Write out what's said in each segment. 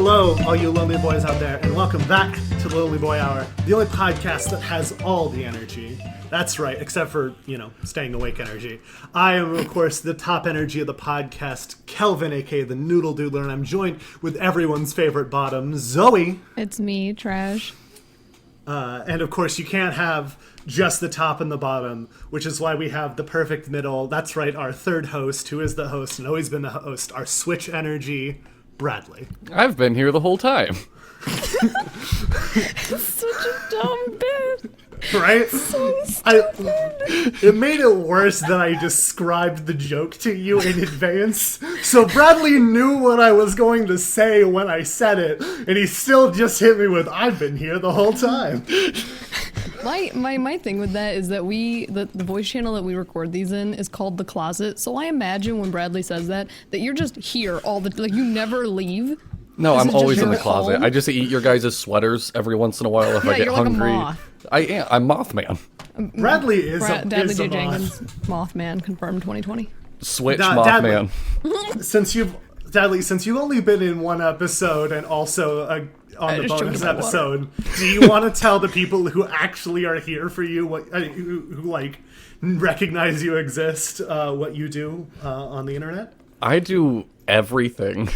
Hello, all you lonely boys out there, and welcome back to the Lonely Boy Hour, the only podcast that has all the energy. That's right, except for, staying awake energy. I am, of course, the top energy of the podcast, Kelvin, aka the Noodle Doodler, and I'm joined with everyone's favorite bottom, Zoe. It's me, Trash. And, of course, you can't have just the top and the bottom, which is why we have the perfect middle. That's right, our third host, who is the host and always been the host, our switch energy, Bradley. I've been here the whole time. Such a dumb bit. Right? So stupid. It made it worse that I described the joke to you in advance. So Bradley knew what I was going to say when I said it, and he still just hit me with, I've been here the whole time. My thing with that is that the voice channel that we record these in is called The Closet, so I imagine when Bradley says that you're just here all the, you never leave. No, I'm always in the closet. Home? I just eat your guys' sweaters every once in a while if I get you're hungry. Like a moth. I am. I'm Mothman. Bradley is a Dadleyjjenkins, moth. Mothman, confirmed 2020. Switch Mothman. Since you've only been in one episode and also on the bonus episode, do you want to tell the people who actually are here for you, who recognize you exist, what you do on the internet? I do everything.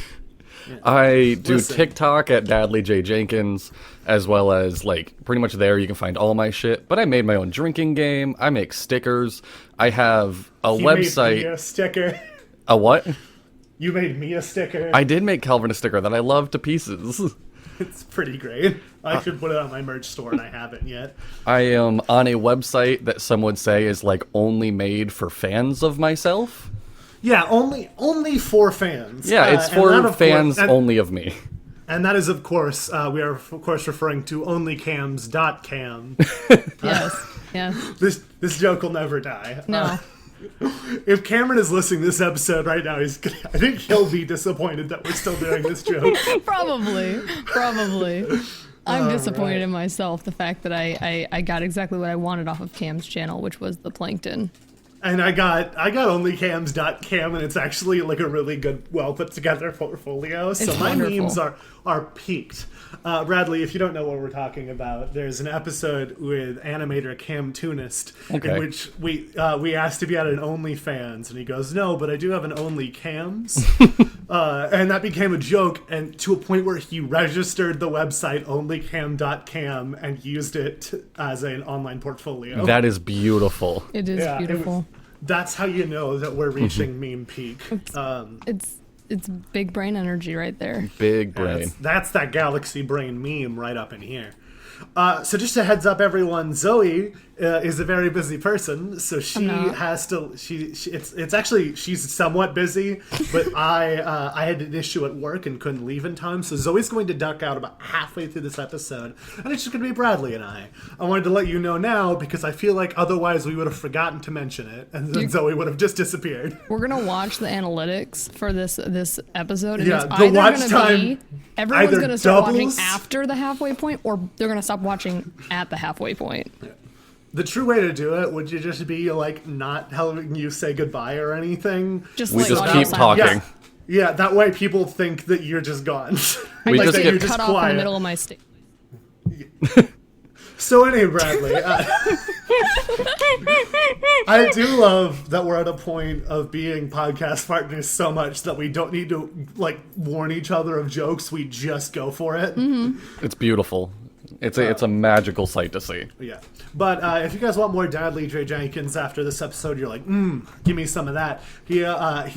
Yeah. I do TikTok at Dadleyjjenkins, as well as, pretty much there you can find all my shit. But I made my own drinking game. I make stickers. I have a website. You made me a sticker. A what? You made me a sticker. I did make Calvin a sticker that I love to pieces. It's pretty great. I should put it on my merch store, and I haven't yet. I am on a website that some would say is, only made for fans of myself. Yeah, only for fans. Yeah, it's for fans only of me. And that is, of course, we are, of course, referring to onlycams.cam. Yes. This joke will never die. No. If Cameron is listening to this episode right now, I think he'll be disappointed that we're still doing this joke. Probably. I'm disappointed in myself, the fact that I got exactly what I wanted off of Cam's channel, which was the plankton. And I got onlycams.cam, and it's actually a really good, well put together portfolio. So my memes are peaked. Bradley, if you don't know what we're talking about, there's an episode with animator Cam Tunist in which we asked if he had an OnlyFans, and he goes, "No, but I do have an OnlyCams," and that became a joke, and to a point where he registered the website onlycam.cam and used it as an online portfolio. That is beautiful. It is beautiful. That's how you know that we're reaching meme peak. It's big brain energy right there. Big brain. That's that galaxy brain meme right up in here. So just a heads up, everyone. Zoe is a very busy person, so she has to. It's actually she's somewhat busy, but I had an issue at work and couldn't leave in time. So Zoe's going to duck out about halfway through this episode, and it's just going to be Bradley and I. I wanted to let you know now because I feel like otherwise we would have forgotten to mention it, and then Zoe would have just disappeared. We're gonna watch the analytics for this episode, and yeah, it's the watch time. Everyone's gonna start doubles. watching after the halfway point, or they're gonna stop watching at the halfway point. Yeah. The true way to do it would you just be not having you say goodbye or anything. We just keep talking. Yeah, that way people think that you're just gone. We just get cut off in the middle of my stick. So anyway, Bradley, I do love that we're at a point of being podcast partners so much that we don't need to warn each other of jokes. We just go for it. Mm-hmm. It's beautiful. It's a magical sight to see. Yeah. But if you guys want more Dadleyjjenkins after this episode, you're like, give me some of that. He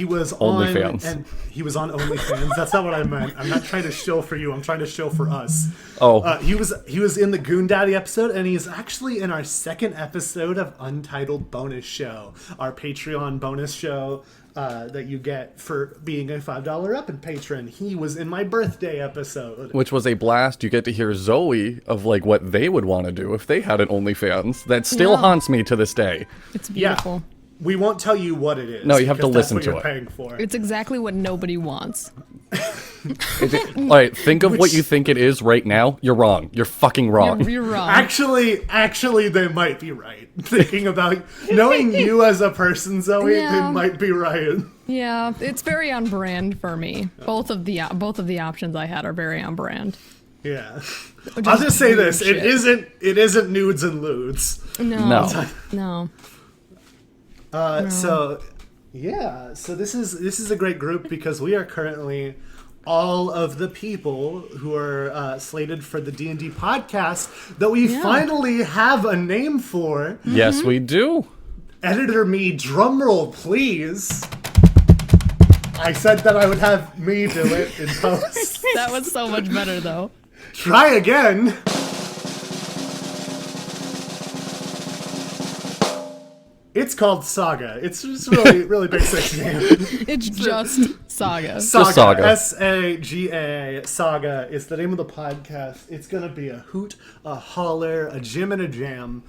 was on OnlyFans. And he was on OnlyFans. That's not what I meant. I'm not trying to shill for you. I'm trying to shill for us. Oh. He was in the Goon Daddy episode, and he's actually in our second episode of Untitled Bonus Show, our Patreon bonus show. That you get for being a $5 up and patron. He was in my birthday episode, which was a blast. You get to hear Zoe of what they would want to do if they had an OnlyFans. That still haunts me to this day. It's beautiful. Yeah. We won't tell you what it is. No, you have to listen to it. Paying for. It's exactly what nobody wants. All right, think of what you think it is right now. You're wrong. You're fucking wrong. You're wrong. Actually, they might be right. Thinking about knowing you as a person, Zoe, they might be right. Yeah, it's very on brand for me. Both of the options I had are very on brand. Yeah. I'll just say this: shit. it isn't nudes and lewds. No. So yeah, so this is a great group because we are currently all of the people who are slated for the D&D podcast that we finally have a name for. Yes, we do. Editor me, drumroll please. I said that I would have me do it in post. That was so much better, though. Try again. It's called Saga. It's just really big six name. It's just Saga. Saga. S-A-G-A. Saga is the name of the podcast. It's going to be a hoot, a holler, a jim, and a jam.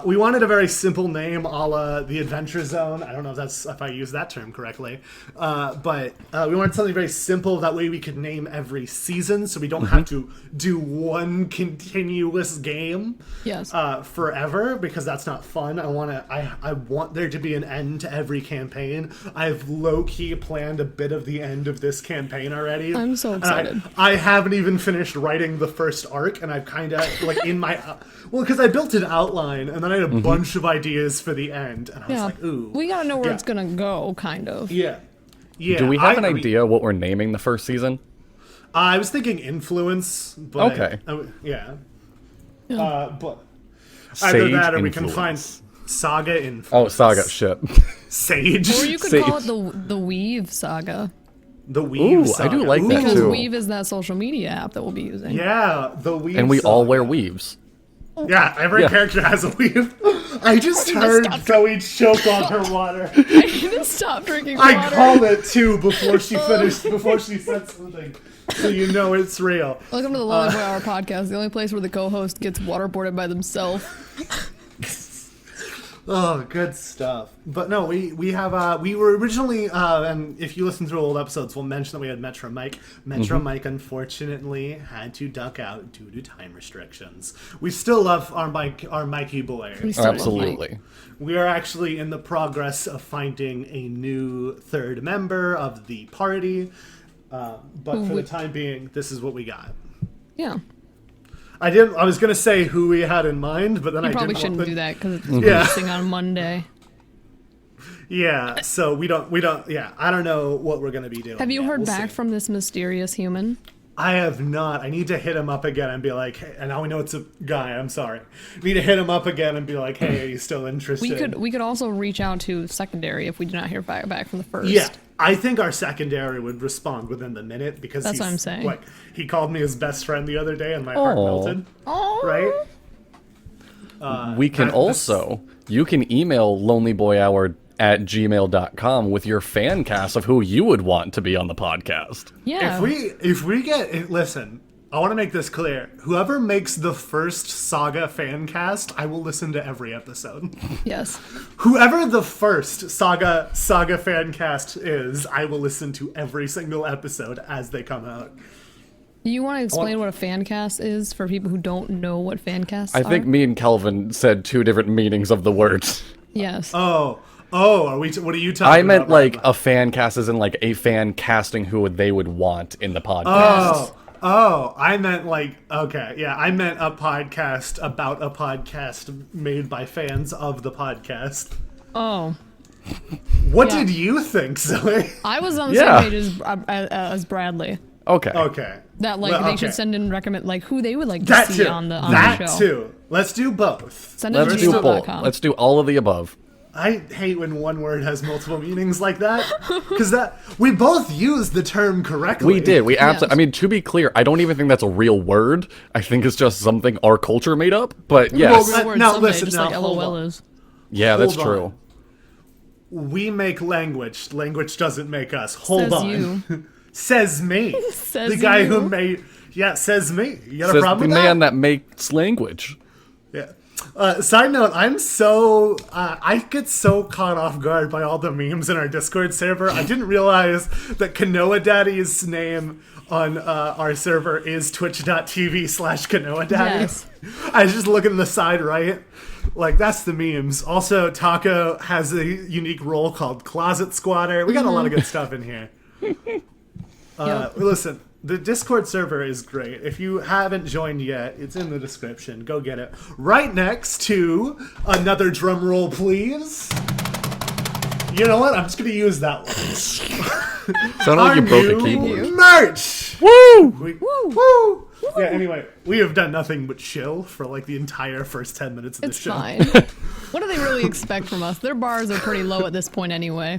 We wanted a very simple name a la The Adventure Zone. I don't know if I use that term correctly. But we wanted something very simple. That way we could name every season so we don't have to do one continuous game forever because that's not fun. I want there to be an end to every campaign. I've low-key planned a bit of the end of this campaign already. I'm so excited. I haven't even finished writing the first arc, and I've kind of, like, in my... because I built an outline, and then I had a bunch of ideas for the end, and I was like, ooh. We gotta know where it's gonna go, kind of. Yeah. Do we have an idea what we're naming the first season? I was thinking influence, but... Okay. But either that or we can find... Saga influence. Oh, Saga, shit. Sage. Or you could call it the Weave Saga. The Weave Saga. I do like that because too. Weave is that social media app that we'll be using. Yeah, the Weave And we Saga. all wear weaves. Yeah, every character has a weave. I just heard Zoe choke on her water. I need to stop drinking water. I called it too before she finished, before she said something. So you know it's real. Welcome to the Lonely Boy Hour podcast, the only place where the co-host gets waterboarded by themselves. Oh, good stuff. But no, we were originally, and if you listen through old episodes, we'll mention that we had Metro Mike. Metro Mike, unfortunately, had to duck out due to time restrictions. We still love our Mikey boy. Absolutely. We are actually in the progress of finding a new third member of the party. But for the time being, this is what we got. Yeah. I was gonna say who we had in mind, but then I probably didn't shouldn't do that because it's releasing on Monday. Yeah, so we don't. Yeah, I don't know what we're gonna be doing. Have you heard We'll back see. from this mysterious human? I have not. I need to hit him up again and be like, hey, and now we know it's a guy. I'm sorry. Need to hit him up again and be like, hey, are you still interested? We could also reach out to secondary if we do not hear back from the first. Yeah, I think our secondary would respond within the minute because That's what I'm saying. Like, he called me his best friend the other day and my heart melted. Oh, Right? We can also, you can email lonelyboyhour@gmail.com with your fan cast of who you would want to be on the podcast. yeah. If we get listen, I want to make this clear. Whoever makes the first Saga fan cast, I will listen to every episode. Yes. Whoever the first Saga fan cast is, I will listen to every single episode as they come out. You want to explain what a fan cast is for people who don't know what fan casts are? I think me and Kelvin said two different meanings of the words. Yes. Oh, are we? What are you talking about? I meant like a fan cast as in like a fan casting who they would want in the podcast. Oh, I meant like, okay, yeah, I meant a podcast about a podcast made by fans of the podcast. Oh. What did you think, Zoe? I was on the same page as Bradley. Okay. That they should send in recommend like who they would like to That see too. on the show. That too. Let's do both. Send it Let's to do both. gmail.com. Let's do all of the above. I hate when one word has multiple meanings like that because we both used the term correctly. We did. We absolutely. Yes. I mean, to be clear, I don't even think that's a real word. I think it's just something our culture made up. But yes, Real word now someday, listen, just now, like hold LOL on. is. yeah, that's Hold true. on. We make language. Language doesn't make us. Hold Says on. you. Says me. Says the guy you. who made. Yeah, says me. You got a Says problem the with man that? that makes language. Yeah. Side note, I get so caught off guard by all the memes in our Discord server. I didn't realize that Kanoa Daddy's name on our server is twitch.tv/Kanoa Daddy. Yes. I was just looking to the side right. Like, that's the memes. Also, Taco has a unique role called Closet Squatter. We got a lot of good stuff in here. Listen, the Discord server is great. If you haven't joined yet, it's in the description. Go get it. Right next to another drum roll, please. You know what? I'm just going to use that one. Sounded like you broke a keyboard. Merch! Woo! Woo! Yeah, anyway, we have done nothing but chill for like the entire first 10 minutes of the It's show. fine. What do they really expect from us? Their bars are pretty low at this point anyway.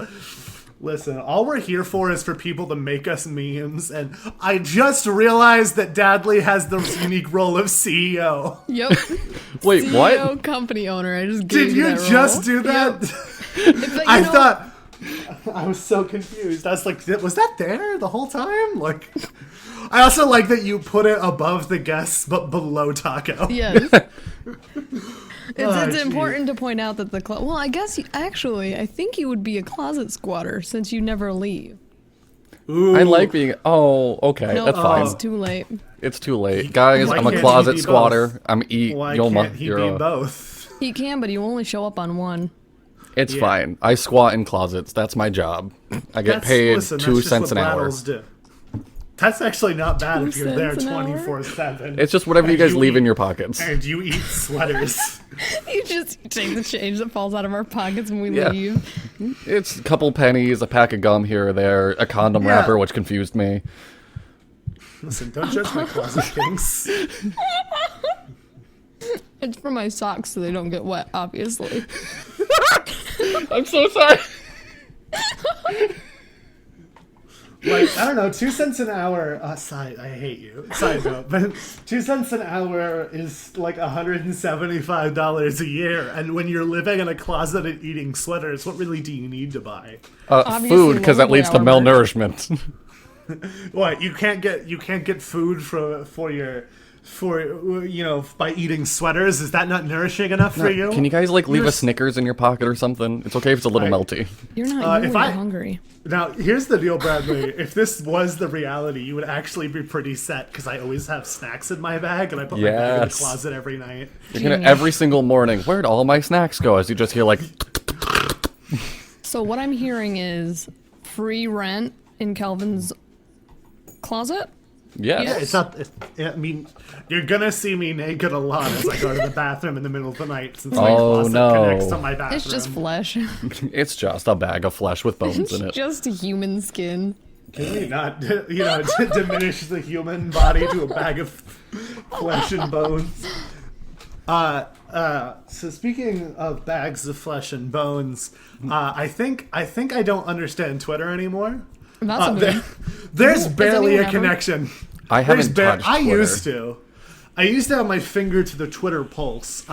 Listen, all we're here for is for people to make us memes, and I just realized that Dadley has the unique role of CEO. Yep. Wait, CEO, what? company owner. I just gave Did you that just role. do that? Yep. I thought... I was so confused. I was like, was that there the whole time? Like, I also like that you put it above the guests, but below Taco. Yes. It's geez. important to point out that well, I guess I think you would be a closet squatter since you never leave. Ooh. I like being. Oh, okay, No, that's fine. it's too late. It's too late, guys. Why I'm a can't closet he be squatter. both? I'm Why You're can't he you're be a- both? He can, but you only show up on one. It's Yeah. fine. I squat in closets. That's my job. I get paid Listen, 2 that's cents just an what hour. Rattles do. That's actually not bad 2 if you're there cents an hour? 24/7. It's just whatever you And guys leave in eat- your pockets. And you eat sweaters. You just take the change that falls out of our pockets when we Yeah. leave. It's a couple pennies, a pack of gum here or there, a condom Yeah. wrapper, which confused me. Listen, don't judge my closet kinks. It's for my socks so they don't get wet, obviously. I'm so sorry. Like, I don't know, 2 cents an hour. I hate you. Side note, but 2 cents an hour is like $175 a year. And when you're living in a closet and eating sweaters, what really do you need to buy? Obviously, Food, because that lovely leads to hour mark. malnourishment. What, you can't get food for you know, by eating sweaters? Is that not nourishing enough for you? Can you guys like leave You're a Snickers in your pocket or something? It's okay if it's a little Right. melty. You're not if you're I- hungry. Now, here's the deal, Bradley. If this was the reality, you would actually be pretty set, because I always have snacks in my bag, and I put my bag in the Yes. closet every night. You're gonna Genius. every single morning. Where'd all my snacks go? As you just hear like, So what I'm hearing is free rent in Kelvin's closet? yes. Yeah, it's not. I mean, you're gonna see me naked a lot as I go to the bathroom in the middle of the night, since my Oh, closet no. connects to my bathroom. It's just flesh. It's just a bag of flesh with bones in it. Just a human skin. Can we not, diminish the human body to a bag of flesh and bones? So speaking of bags of flesh and bones, I think I don't understand Twitter anymore. That's a move. There's barely anyone a ever? connection. I haven't touched I Twitter. used to. I used to have my finger to the Twitter pulse,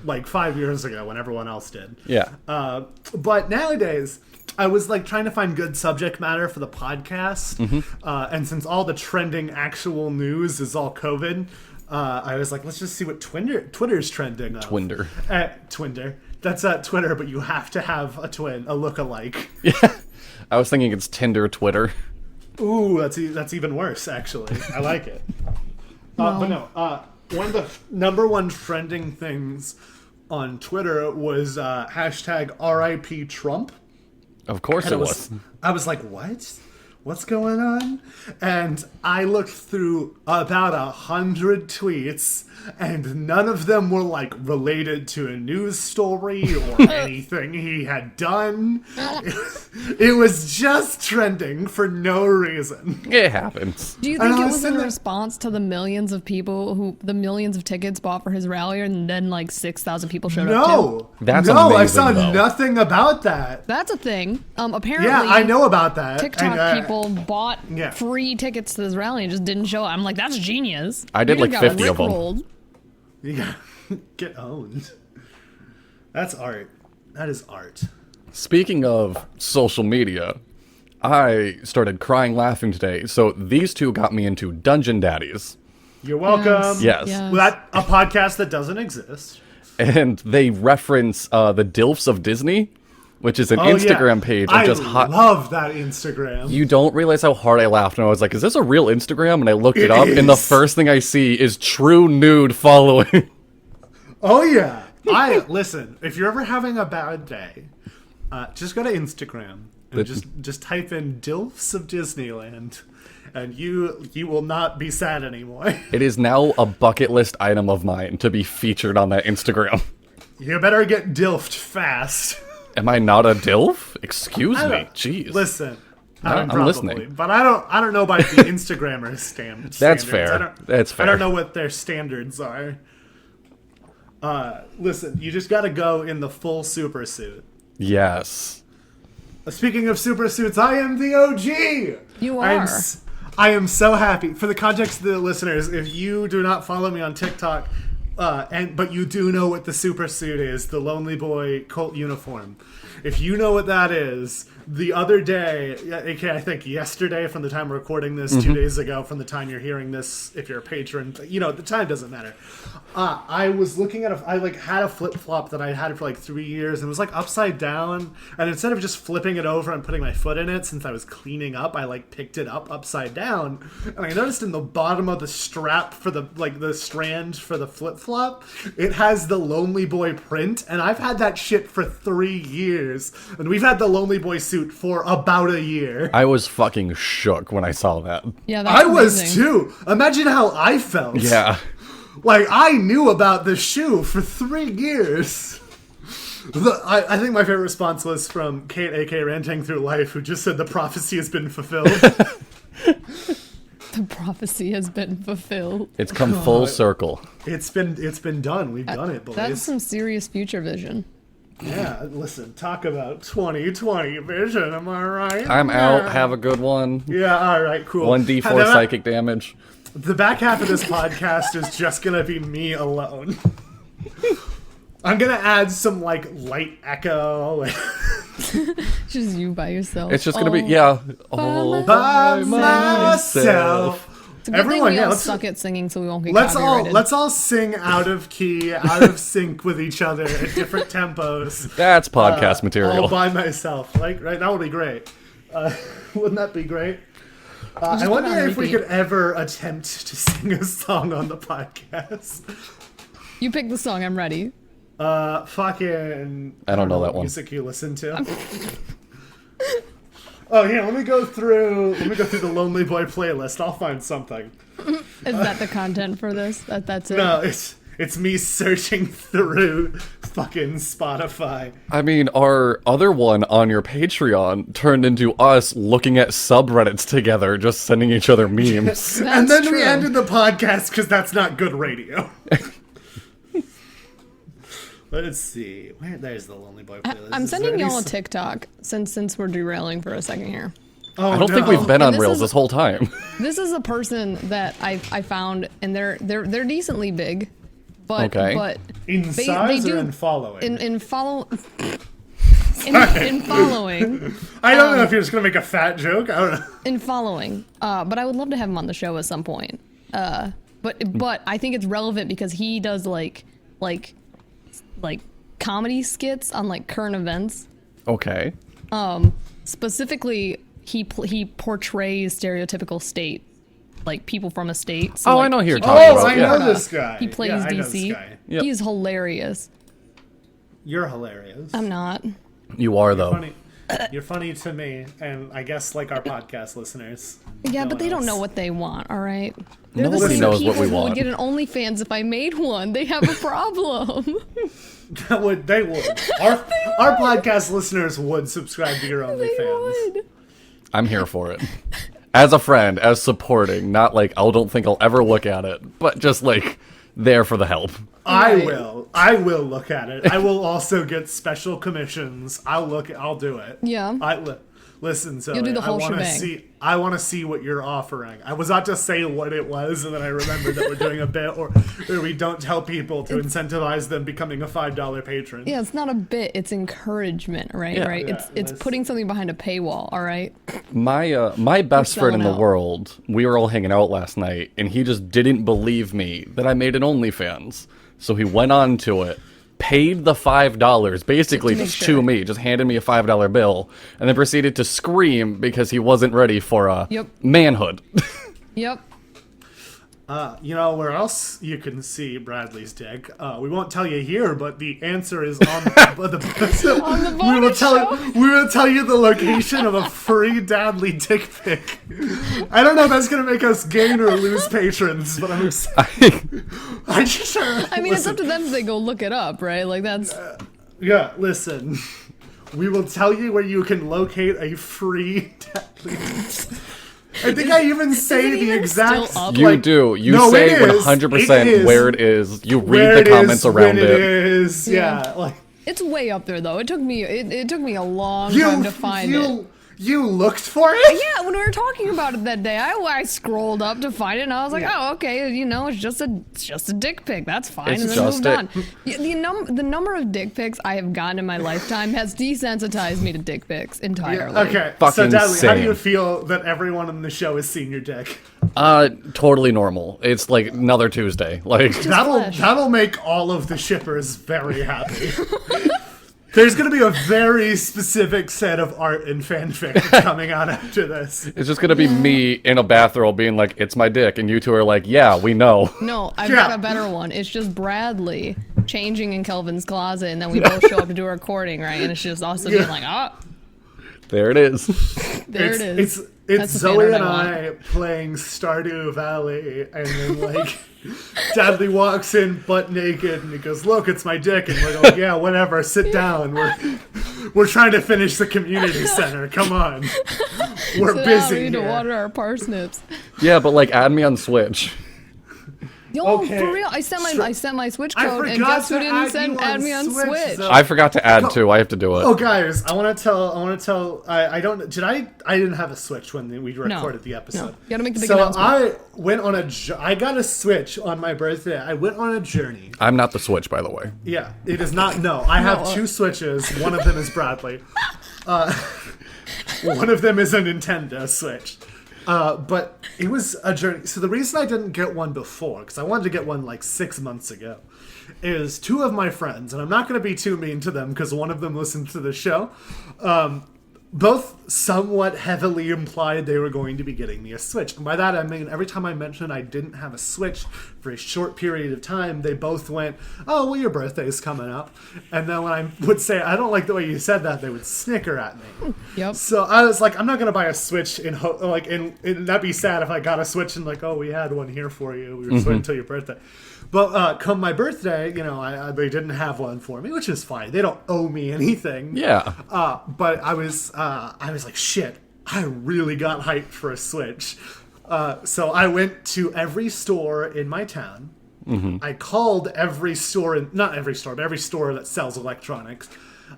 like 5 years ago when everyone else did. Yeah. But nowadays, I was like trying to find good subject matter for the podcast, and since all the trending actual news is all COVID, I was like, let's just see what Twitter's trending. Twinder. Twinder. That's Twitter, but you have to have a twin, a look-alike. Yeah. I was thinking it's Tinder Twitter. Ooh, that's even worse, actually. I like it. But no, one of the number one trending things on Twitter was hashtag RIP Trump. Of course And it was. I was like, what? What's going on? And I looked through about 100 tweets, and none of them were like related to a news story or anything he had done. It was just trending for no reason. It happens. Do you And think I it was was in sitting there- response to the millions of people the millions of tickets bought for his rally, and then like 6,000 people showed up too? No, That's no, I amazing, saw though. nothing about that. That's a thing. Apparently, Yeah, I know about that. TikTok And, people bought yeah. free tickets to this rally and just didn't show up. I'm like, that's genius. I did You like got 50 of them. rickrolled. You gotta get owned. That's art. That is art. Speaking of social media, I started crying laughing today. So these two got me into Dungeon Daddies. You're welcome. Yes. Yes. That a podcast that doesn't exist. and they reference the DILFs of Disney, which is an Instagram page of just hot. I love that Instagram. You don't realize how hard I laughed, and I was like, "Is this a real Instagram?" And I looked it up, and the first thing I see is true nude following. Oh yeah. Listen. If you're ever having a bad day, just go to Instagram and just type in DILFs of Disneyland, and you will not be sad anymore. It is now a bucket list item of mine to be featured on that Instagram. You better get DILFed fast. Am I not a DILF? Excuse me. Jeez. Listen. I'm probably, listening. But I don't know about the Instagrammers standards. That's fair. That's fair. I don't know what their standards are. Listen, you just gotta go in the full super suit. Yes. Speaking of super suits, I am the OG! You are. I am so happy. For the context of the listeners, if you do not follow me on TikTok, but you do know what the super suit is, the Lonely Boy cult uniform. If you know what that is, the other day, aka I think yesterday from the time we're recording this, 2 days ago from the time you're hearing this, if you're a patron, the time doesn't matter. I was looking at I had a flip-flop that I had for like 3 years, and it was like upside down, and instead of just flipping it over and putting my foot in it, since I was cleaning up, I picked it up upside down, and I noticed in the bottom of the strap for the strand for the flip-flop, it has the Lonely Boy print, and I've had that shit for 3 years, and we've had the Lonely Boy suit for about a year. I was fucking shook when I saw that. Yeah, that's amazing. was too. Imagine how I felt. Yeah. I knew about the shoe for 3 years. I think my favorite response was from Kate, aka Ranting Through Life, who just said the prophecy has been fulfilled. The prophecy has been fulfilled. It's come full circle. It's been done. We've done it, boys. That's some serious future vision. Yeah, listen, talk about 2020 vision, am I right? I'm out. Have a good one. Yeah, all right, cool. 1d4 psychic damage. The back half of this podcast is just gonna be me alone. I'm gonna add some light echo. Just you by yourself. It's just gonna be all by myself. It's a good Everyone, thing we all let's suck at singing, so we won't get let's copyrighted. all sing out of key, out of sync with each other at different tempos. That's podcast material. All by myself, right? That would be great. Wouldn't that be great? I wonder if we could ever attempt to sing a song on the podcast. You pick the song. I'm ready. Fucking. I don't know that one. Music you listen to. Oh yeah, let me go through the Lonely Boy playlist. I'll find something. Is that the content for this? That's it? No, it's me searching through fucking Spotify. I mean, our other one on your Patreon turned into us looking at subreddits together, just sending each other memes. And then true. we ended the podcast because that's not good radio. Let's see. There's the Lonely Boy playlist. I'm sending y'all a TikTok since we're derailing for a second here. Oh, I don't think we've been on Rails this whole time. This is a person that I found, and they're decently big, but Okay. but in size or in following? in following. I don't know if you're just gonna make a fat joke. I don't know. In following, but I would love to have him on the show at some point. But I think it's relevant because he does like comedy skits on current events. Okay. Specifically, he portrays stereotypical state, people from a state. So, I know who you're talking Oh, about. I know this guy. He plays Yeah, I know this DC. guy. Yep. He's hilarious. You're hilarious. I'm not. You are, though. Funny. You're funny to me, and I guess our podcast listeners. Yeah, No but they one don't else. know what they want. All right. They're the Nobody same knows people what we who want. would get an OnlyFans if I made one. They have a problem. They would. Our podcast listeners would subscribe to your They OnlyFans. would. I'm here for it. As a friend, as supporting, not I don't think I'll ever look at it, but just there for the help. I Right. will look at it. I will also get special commissions. I'll do it. Yeah. Listen, so You'll do the whole I want to see what you're offering. I was about to say what it was, and then I remembered that we're doing a bit where we don't tell people to incentivize them becoming a $5 patron. Yeah, it's not a bit. It's encouragement, right? Yeah. Right. Yeah, It's putting something behind a paywall. All right. My best friend in selling the out. world, we were all hanging out last night, and he just didn't believe me that I made an OnlyFans. So he went on to it, paid the $5, basically make just sure. to me, just handed me a $5 bill, and then proceeded to scream because he wasn't ready for manhood. Yep. You know where else you can see Bradley's dick? We won't tell you here, but the answer is on the On the we will bonus show. we will tell you the location of a free Dadley dick pic. I don't know if that's gonna make us gain or lose patrons, but I'm excited. I mean, it's up to them if they go look it up, right? Like, that's... Yeah, listen. We will tell you where you can locate a free Dadley. I think I even say the exact. still up? You do. You No, say it is. 100% It is. where it is. You where read the it comments is, around when it. It is. Yeah. Yeah, like It's way up there, though. It took me a long time to find it. You looked for it? Yeah, when we were talking about it that day, I scrolled up to find it, and I was like, oh, okay, you know, it's just a dick pic. That's fine, It's and then just moved on. it. The number of dick pics I have gotten in my lifetime has desensitized me to dick pics entirely. Okay, so Fucking Dadley, how do same. you feel that everyone on the show has seen your dick? Totally normal. It's like another Tuesday. Like, flesh. That'll make all of the shippers very happy. There's going to be a very specific set of art and fanfic that's coming out after this. it's just gonna be me in a bathrobe being like, it's my dick, and you two are like, yeah, we know. No, I've Yeah. got a better one. It's just Bradley changing in Kelvin's closet, and then we both show up to do a recording, right? And it's just us being like, There it is. there it is. It's That's the Zoe fan and art I playing Stardew Valley, and then like Dadley walks in butt naked, and he goes, "Look, it's my dick," and we're like, "Yeah, whatever. Sit down. We're trying to finish the community center. Come on, we're Sit down, busy we need to here." water our parsnips. Yeah, but like, add me on Switch. Yo, Okay. for real, I sent my Switch I code, and forgot guess who to didn't add me on Switch? Zoe. I forgot to add too. I have to do it. Oh, guys, I want to tell. I don't. Did I? I didn't have a Switch when we recorded the episode. No, you gotta make the big So announcement. I went on I got a Switch on my birthday. I went on a journey. I'm not the Switch, by the way. Yeah, it is not. No, I have two Switches. One of them is Bradley. One of them is a Nintendo Switch. But it was a journey. So the reason I didn't get one before, because I wanted to get one like 6 months ago, is two of my friends, and I'm not going to be too mean to them because one of them listened to the show, both somewhat heavily implied they were going to be getting me a Switch. And by that I mean every time I mentioned I didn't have a Switch for a short period of time, they both went, "Oh, well, your birthday's coming up." And then when I would say, "I don't like the way you said that," they would snicker at me. Yep. So I was like, I'm not gonna buy a Switch and that'd be sad if I got a Switch and like, oh, we had one here for you. We were just waiting until your birthday. But come my birthday, you know, they didn't have one for me, which is fine. They don't owe me anything. Yeah. But I was like, shit, I really got hyped for a Switch. So I went to every store in my town. I called every store, not every store, but every store that sells electronics.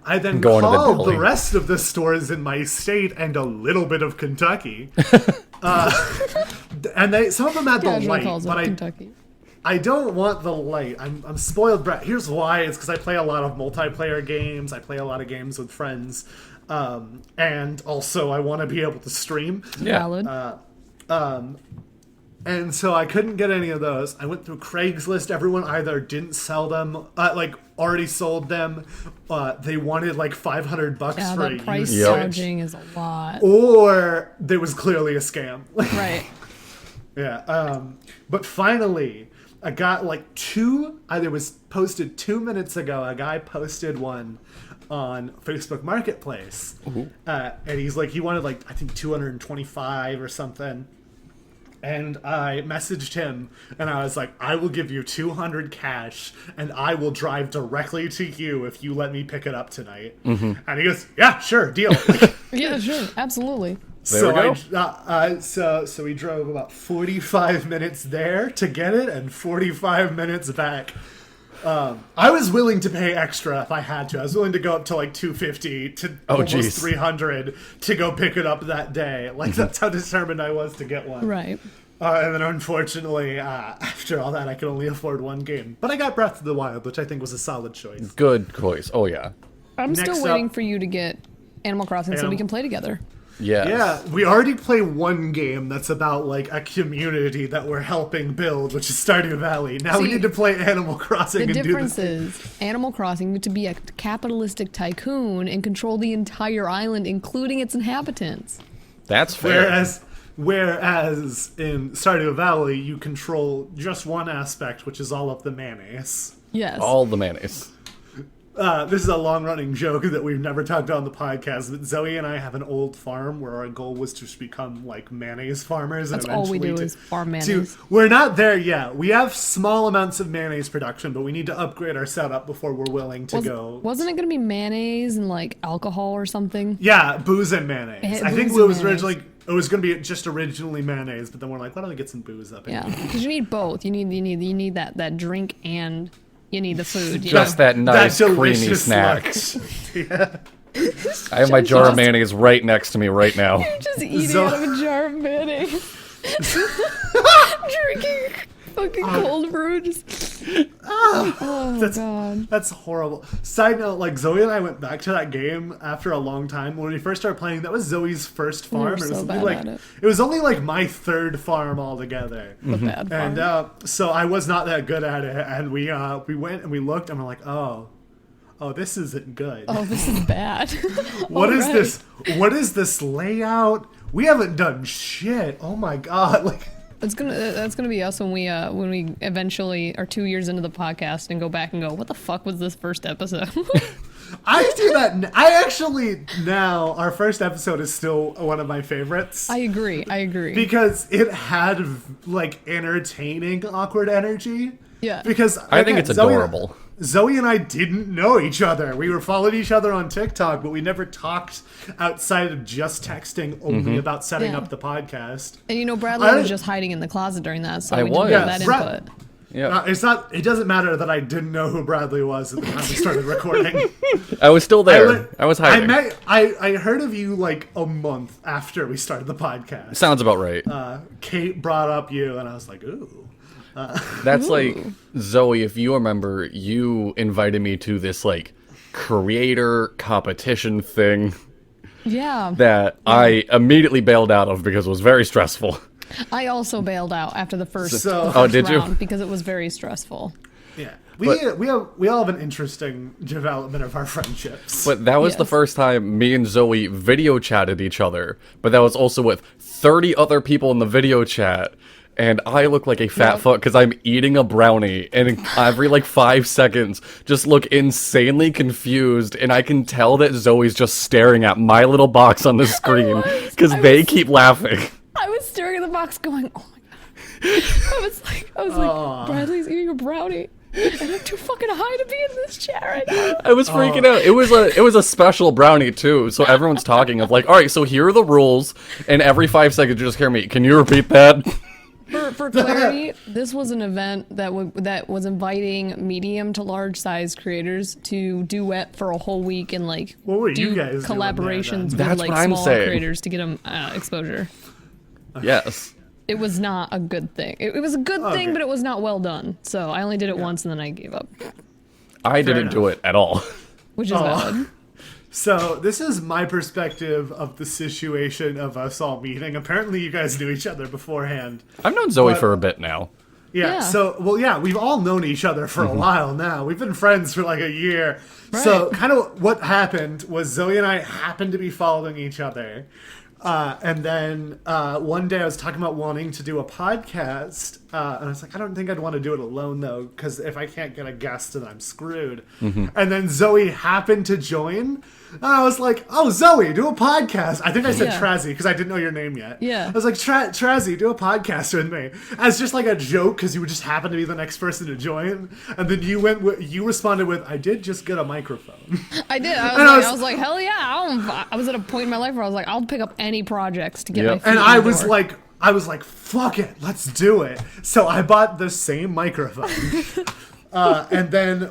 I then Going to the called deli. the rest of the stores in my state and a little bit of Kentucky. And some of them had the Casual light, calls but of Kentucky. I don't want the light. I'm spoiled brat. Here's why. It's because I play a lot of multiplayer games. I play a lot of games with friends. And also I want to be able to stream. Yeah. Valid. And so I couldn't get any of those. I went through Craigslist. Everyone either didn't sell them, like already sold them. They wanted like $500 Yeah, for a that price used Switch. gouging is a lot. Or there was clearly a scam. Right. Yeah. But finally, I got like two. There was posted 2 minutes ago. A guy posted one on Facebook Marketplace, and he's like, he wanted like I think 225 or something. And I messaged him, and I was like, I will give you 200 cash, and I will drive directly to you if you let me pick it up tonight. And he goes, yeah, sure, deal. Yeah, sure. Absolutely. There we go. So we drove about 45 minutes there to get it, and 45 minutes back. I was willing to pay extra if I had to. I was willing to go up to like 250 to almost 300 to go pick it up that day. Like that's how determined I was to get one. Right. And then unfortunately, after all that, I could only afford one game. But I got Breath of the Wild, which I think was a solid choice. Good choice. Oh, yeah. I'm Next still up- waiting for you to get Animal Crossing so we can play together. Yes. Yeah, we already play one game that's about like a community that we're helping build, which is Stardew Valley. Now we See, need to play Animal Crossing The and difference do this. is Animal Crossing you get to be a capitalistic tycoon and control the entire island, including its inhabitants. That's fair. Whereas in Stardew Valley, you control just one aspect, which is all of the mayonnaise. Yes. All the mayonnaise. This is a long-running joke that we've never talked about on the podcast, but Zoe and I have an old farm where our goal was to just become, like, mayonnaise farmers. That's and all we eventually do is farm mayonnaise. We're not there yet. We have small amounts of mayonnaise production, but we need to upgrade our setup before we're willing to go. Wasn't it going to be mayonnaise and, like, alcohol or something? Yeah, booze and mayonnaise. I think it Booze was and originally... It was going to be just originally mayonnaise, but then we're like, why don't we get some booze up in Yeah, here? because you need both. You need that drink and you need the food. Just that nice, creamy snack. Yeah. I have my jar of mayonnaise right next to me right now. You're just eating So- out of a jar of mayonnaise. Drinking fucking cold brew. Oh, God. That's horrible. Side note, like, Zoe and I went back to that game after a long time. When we first started playing, that was Zoe's first farm. were It was so only, bad like, at it. it was only like my third farm altogether. The bad part. And so I was not that good at it. And we went and we looked and we're like, oh, this isn't good. Oh, this is bad. What is Alright. this? What is this layout? We haven't done shit. Oh my god! Like, That's gonna be us when we eventually are 2 years into the podcast and go back and go, what the fuck was this first episode? I do that. I actually now our first episode is still one of my favorites. I agree. Because it had like entertaining awkward energy. Yeah. Because I think it's adorable. Zoe and I didn't know each other. We were following each other on TikTok, but we never talked outside of just texting only about setting Yeah. up the podcast. And Bradley was just hiding in the closet during that, so I we didn't was. have that Brad- input. Yeah. It doesn't matter that I didn't know who Bradley was at the time we started recording. I was still there. I was hiding. I heard of you like a month after we started the podcast. Sounds about right. Kate brought up you, and I was like, ooh. That's like, Zoe, if you remember, you invited me to this, like, creator competition thing Yeah. that I immediately bailed out of because it was very stressful. I also bailed out after the first, So- the Oh, first did you? round because it was very stressful. Yeah, we all have an interesting development of our friendships. But that was the Yes. first time me and Zoe video chatted each other. But that was also with 30 other people in the video chat. And I look like a fat fuck because I'm eating a brownie. And every like 5 seconds, just look insanely confused. And I can tell that Zoe's just staring at my little box on the screen because they keep laughing. I was staring at the box going, oh my god. I was like, Bradley's eating a brownie. And I'm too fucking high to be in this chat right now. I was freaking out. It was a special brownie too. So everyone's talking of like, all right, so here are the rules. And every 5 seconds, you just hear me. Can you repeat that? For clarity, this was an event that was inviting medium to large size creators to duet for a whole week and like What were you do guys doing there, collaborations with That's like what I'm small saying. creators to get them exposure. Yes. It was not a good thing. It was a good thing, Okay. but it was not well done. So I only did it once and then I gave up, I didn't do enough. it at all. which is valid. So this is my perspective of the situation of us all meeting. Apparently, you guys knew each other beforehand. I've known Zoe But- for a bit now. Yeah. Yeah. So, well, yeah, we've all known each other for a while now. We've been friends for like a year. So, Right. kind of what happened was Zoe and I happened to be following each other. And then one day I was talking about wanting to do a podcast. And I was like, I don't think I'd want to do it alone, though, because if I can't get a guest, then I'm screwed. And then Zoe happened to join. And I was like, oh, Zoe, do a podcast. I think I said Yeah. Trazzy because I didn't know your name yet. Yeah. I was like, Trazzy, do a podcast with me. As just like a joke because you would just happen to be the next person to join. And then you responded with, I did just get a microphone. I did. And I was like, hell yeah! I was at a point in my life where I was like, I'll pick up any projects to get my Yep. feet And in I the was door. like, fuck it, let's do it. So I bought the same microphone. And then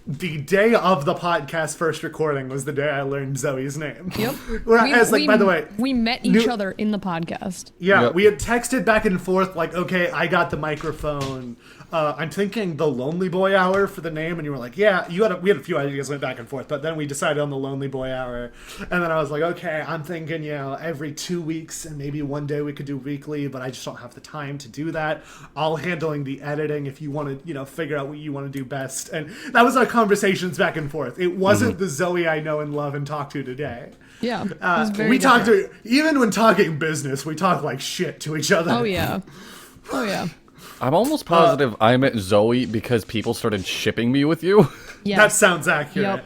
the day of the podcast first recording was the day I learned Zoe's name. Yep. Whereas, by the way, we met each other in the podcast. yeah, Yep. we had texted back and forth like, okay, I got the microphone. I'm thinking the Lonely Boy Hour for the name, and you were like, yeah, we had a few ideas, went back and forth, but then we decided on the Lonely Boy Hour, and then I was like, okay, I'm thinking, every 2 weeks, and maybe one day we could do weekly, but I just don't have the time to do that. I'll handling the editing if you want to, figure out what you want to do best, and that was our conversations back and forth. It wasn't the Zoe I know and love and talk to today. Yeah, we talk to, even when talking business, we talk like shit to each other. Oh yeah. I'm almost positive I met Zoe because people started shipping me with you. Yes. That sounds accurate. Yep.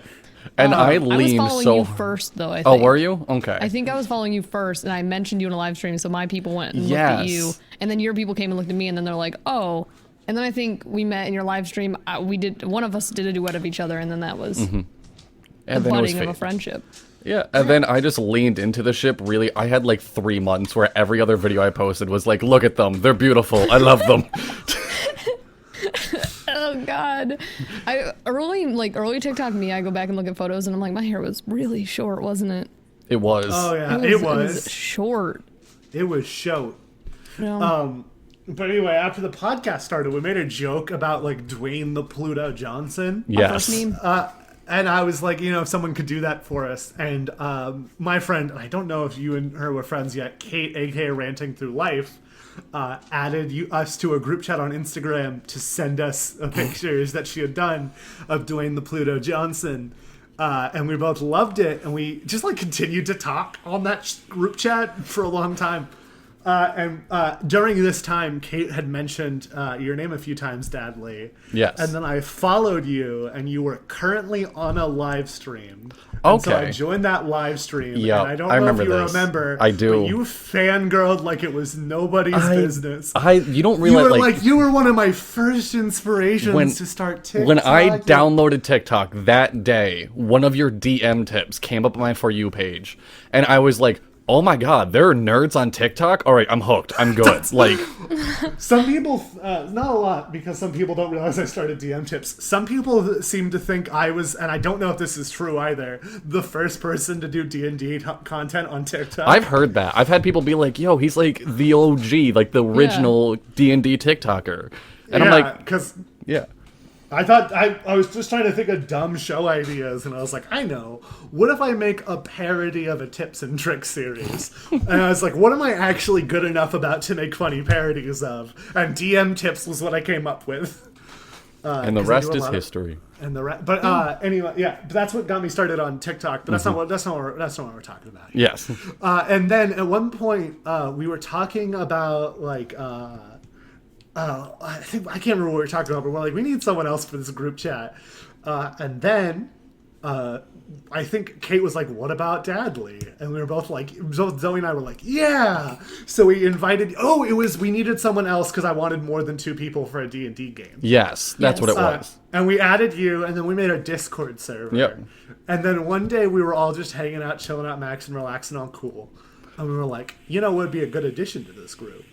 And I I was leaned following so. you first, though. I think. Oh, were you? Okay. I think I was following you first, and I mentioned you in a live stream, so my people went and looked Yes. at you, and then your people came and looked at me, and then they're like, "Oh." And then I think we met in your live stream. One of us did a duet of each other, and then that was And the then it was budding of a fate. friendship. Yeah, and then I just leaned into the ship. Really, I had like 3 months where every other video I posted was like, "Look at them, they're beautiful. I love them." Oh God! Early TikTok me, I go back and look at photos, and I'm like, my hair was really short, wasn't it? It was. Oh yeah, It it was was. short. It was short. Yeah. But anyway, after the podcast started, we made a joke about like Dwayne the Pluto Johnson. Yes. First meme. And I was like, if someone could do that for us. And my friend, I don't know if you and her were friends yet, Kate, aka Ranting Through Life, added us to a group chat on Instagram to send us pictures that she had done of Dwayne the Pluto Johnson. And we both loved it. And we just like continued to talk on that group chat for a long time. And during this time, Kate had mentioned your name a few times, Dadley. Yes. And then I followed you, and you were currently on a live stream. And so I Okay. joined that live stream. Yep, And I don't I know if remember you this. remember. I do. But you fangirled like it was nobody's business. You don't You realize were you were one of my first inspirations to start TikTok. When I downloaded TikTok that day, one of your DM tips came up on my For You page, and I was like, "Oh my God, there are nerds on TikTok? All right, I'm hooked. I'm good." Like, some people, not a lot, because some people don't realize I started DM tips. Some people seem to think I was, and I don't know if this is true either, the first person to do D&D content on TikTok. I've heard that. I've had people be like, "Yo, he's like the OG, like the original D&D TikToker," and I'm like, because "Yeah." I thought I was just trying to think of dumb show ideas, and I was like, I know. What if I make a parody of a tips and tricks series? And I was like, what am I actually good enough about to make funny parodies of? And DM tips was what I came up with. And the 'cause I rest do a is lot of- history. And anyway, yeah, but that's what got me started on TikTok. But that's not what we're talking about. Yes. And then at one point, we were talking about like. I can't remember what we were talking about, but we're like, we need someone else for this group chat. And then I think Kate was like, what about Dadley? And we were both like, Zoe and I were like, yeah. So we invited, we needed someone else because I wanted more than 2 people for a D&D game. Yes, that's what it was. And we added you, and then we made a Discord server. Yep. And then one day we were all just hanging out, chilling out, maxing, relaxing, all cool. And we were like, what would be a good addition to this group?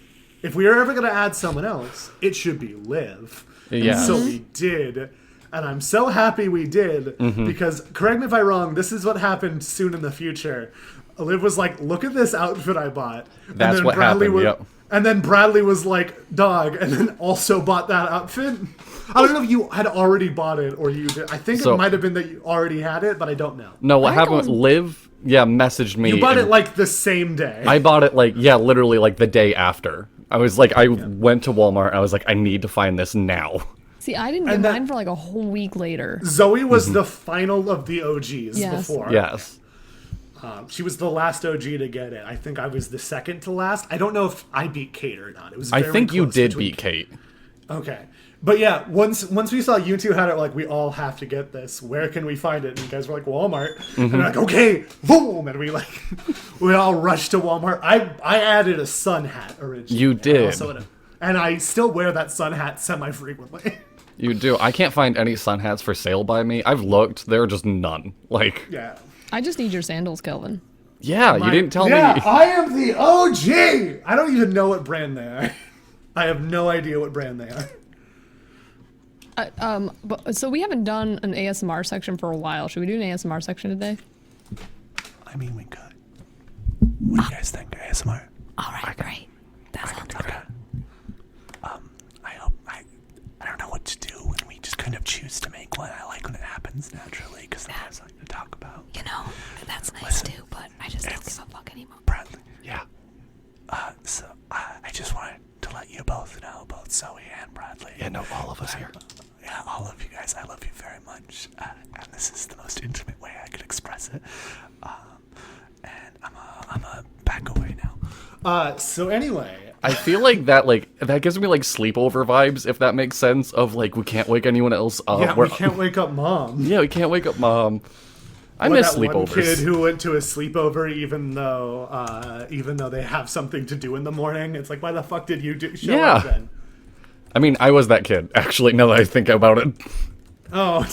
If we were ever going to add someone else, it should be Liv. Yeah. And so we did. And I'm so happy we did because, correct me if I'm wrong, this is what happened soon in the future. Liv was like, look at this outfit I bought. That's what happened, yep. And then Bradley was like, dog, and then also bought that outfit. I don't know if you had already bought it or you did. I think it might have been that you already had it, but I don't know. No, what happened was Liv, messaged me. You bought it like the same day. I bought it literally like the day after. I was like, I went to Walmart and I was like, I need to find this now. See, I didn't get mine for like a whole week later. Zoe was the final of the OGs before. Yes. She was the last OG to get it. I think I was the second to last. I don't know if I beat Kate or not. It was. I very think you close did between beat Kate. Okay. But yeah, once we saw you two had it, like, we all have to get this. Where can we find it? And you guys were like, Walmart. And we're like, okay, boom. And we all rushed to Walmart. I added a sun hat originally. You did. And I still wear that sun hat semi-frequently. You do. I can't find any sun hats for sale by me. I've looked. There are just none. Like, yeah. I just need your sandals, Kelvin. Yeah, you didn't tell me. Yeah, I am the OG. I don't even know what brand they are. I have no idea what brand they are. So we haven't done an ASMR section for a while. Should we do an ASMR section today? I mean, we could. What do you guys think, ASMR? All right, great. That sounds good. I hope I choose to make one. I like when it happens naturally because then I have something to talk about. That's nice too, but I just don't give a fuck anymore. Bradley. Yeah. So I just wanted to let you both know, both Zoe and Bradley. Yeah, no, all of us here. Yeah, all of you guys, I love you very much. And this is the most intimate way I could express it. And I'm a back away now. So anyway, I feel like that gives me like sleepover vibes, if that makes sense. Of like we can't wake anyone else up. yeah, we can't wake up mom. Yeah, we can't wake up mom. I miss that one kid sleepovers. who went to a sleepover even though they have something to do in the morning. It's like, why the fuck did you show up then? I mean, I was that kid, actually, now that I think about it. Oh,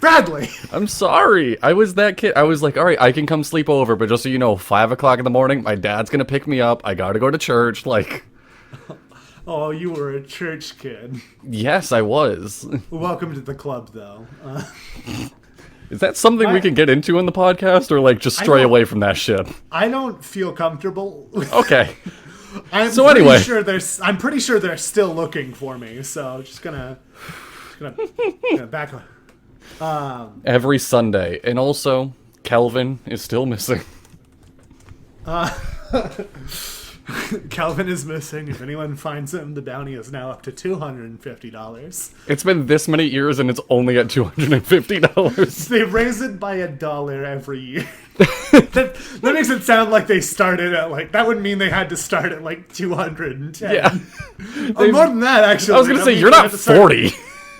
Bradley! I'm sorry. I was that kid. I was like, all right, I can come sleep over, but just so you know, 5 o'clock in the morning, my dad's gonna pick me up. I gotta go to church. Like, Oh, you were a church kid. yes, I was. Welcome to the club, though. Is that something we can get into in the podcast, or like just stray don't- away from that shit? I don't feel comfortable. Okay. I'm So pretty anyway. I'm pretty sure they're still looking for me. So just gonna back up. Every Sunday. And also, Kelvin is still missing. Calvin is missing. If anyone finds him, the bounty is now up to $250. It's been this many years and it's only at $250. They raise it by $1 every year. that makes it sound like they started at like, that would mean they had to start at like 210. Yeah. Or more than that, actually. I was gonna say, mean, you're they not had to start- 40.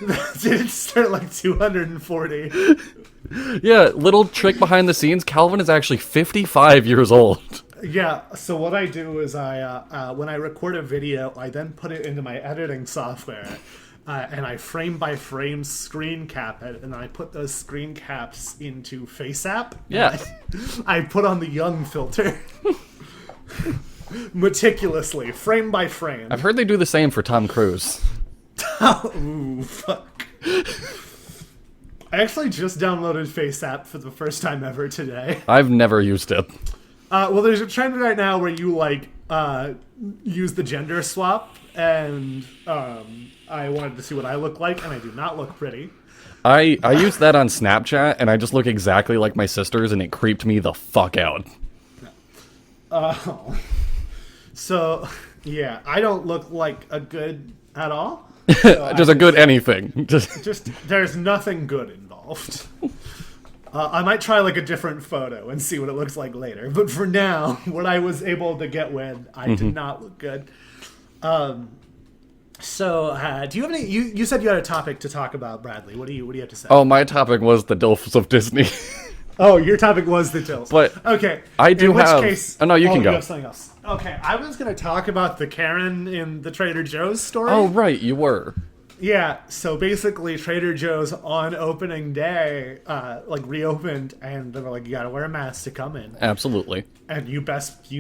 They didn't start at like 240. Yeah, little trick behind the scenes, Calvin is actually 55 years old. Yeah, so what I do is when I record a video, I then put it into my editing software, and I frame by frame screen cap it, and I put those screen caps into FaceApp. Yeah. I put on the young filter. Meticulously, frame by frame. I've heard they do the same for Tom Cruise. Ooh, fuck. I actually just downloaded FaceApp for the first time ever today. I've never used it. Well, there's a trend right now where you use the gender swap, and I wanted to see what I look like, and I do not look pretty. I used that on Snapchat, and I just look exactly like my sisters, and it creeped me the fuck out. So, yeah, I don't look like a good at all. So Just a good anything. just there's nothing good involved. I might try like a different photo and see what it looks like later. But for now, what I was able to get with, I did not look good. So, do you have any? You said you had a topic to talk about, Bradley. What do you have to say? Oh, my topic was the DILFs of Disney. Oh, your topic was the tills. But okay, I do in which have- Case, Oh, no, you can go. You have something else. Okay, I was going to talk about the Karen in the Trader Joe's story. Oh, right, you were. Yeah, so basically Trader Joe's on opening day, reopened, and they were like, you gotta wear a mask to come in. Absolutely. And you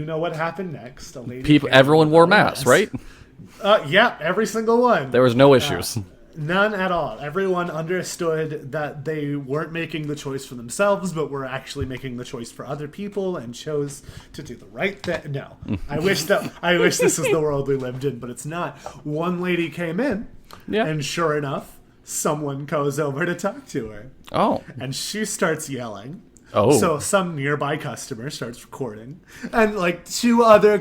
know what happened next. A lady Everyone wore masks, right? Yeah, every single one. There was no issues. None at all. Everyone understood that they weren't making the choice for themselves, but were actually making the choice for other people and chose to do the right thing. No, I wish this was the world we lived in, but it's not. One lady came in, and sure enough, someone goes over to talk to her. Oh. And she starts yelling. Oh. So some nearby customer starts recording, and like two other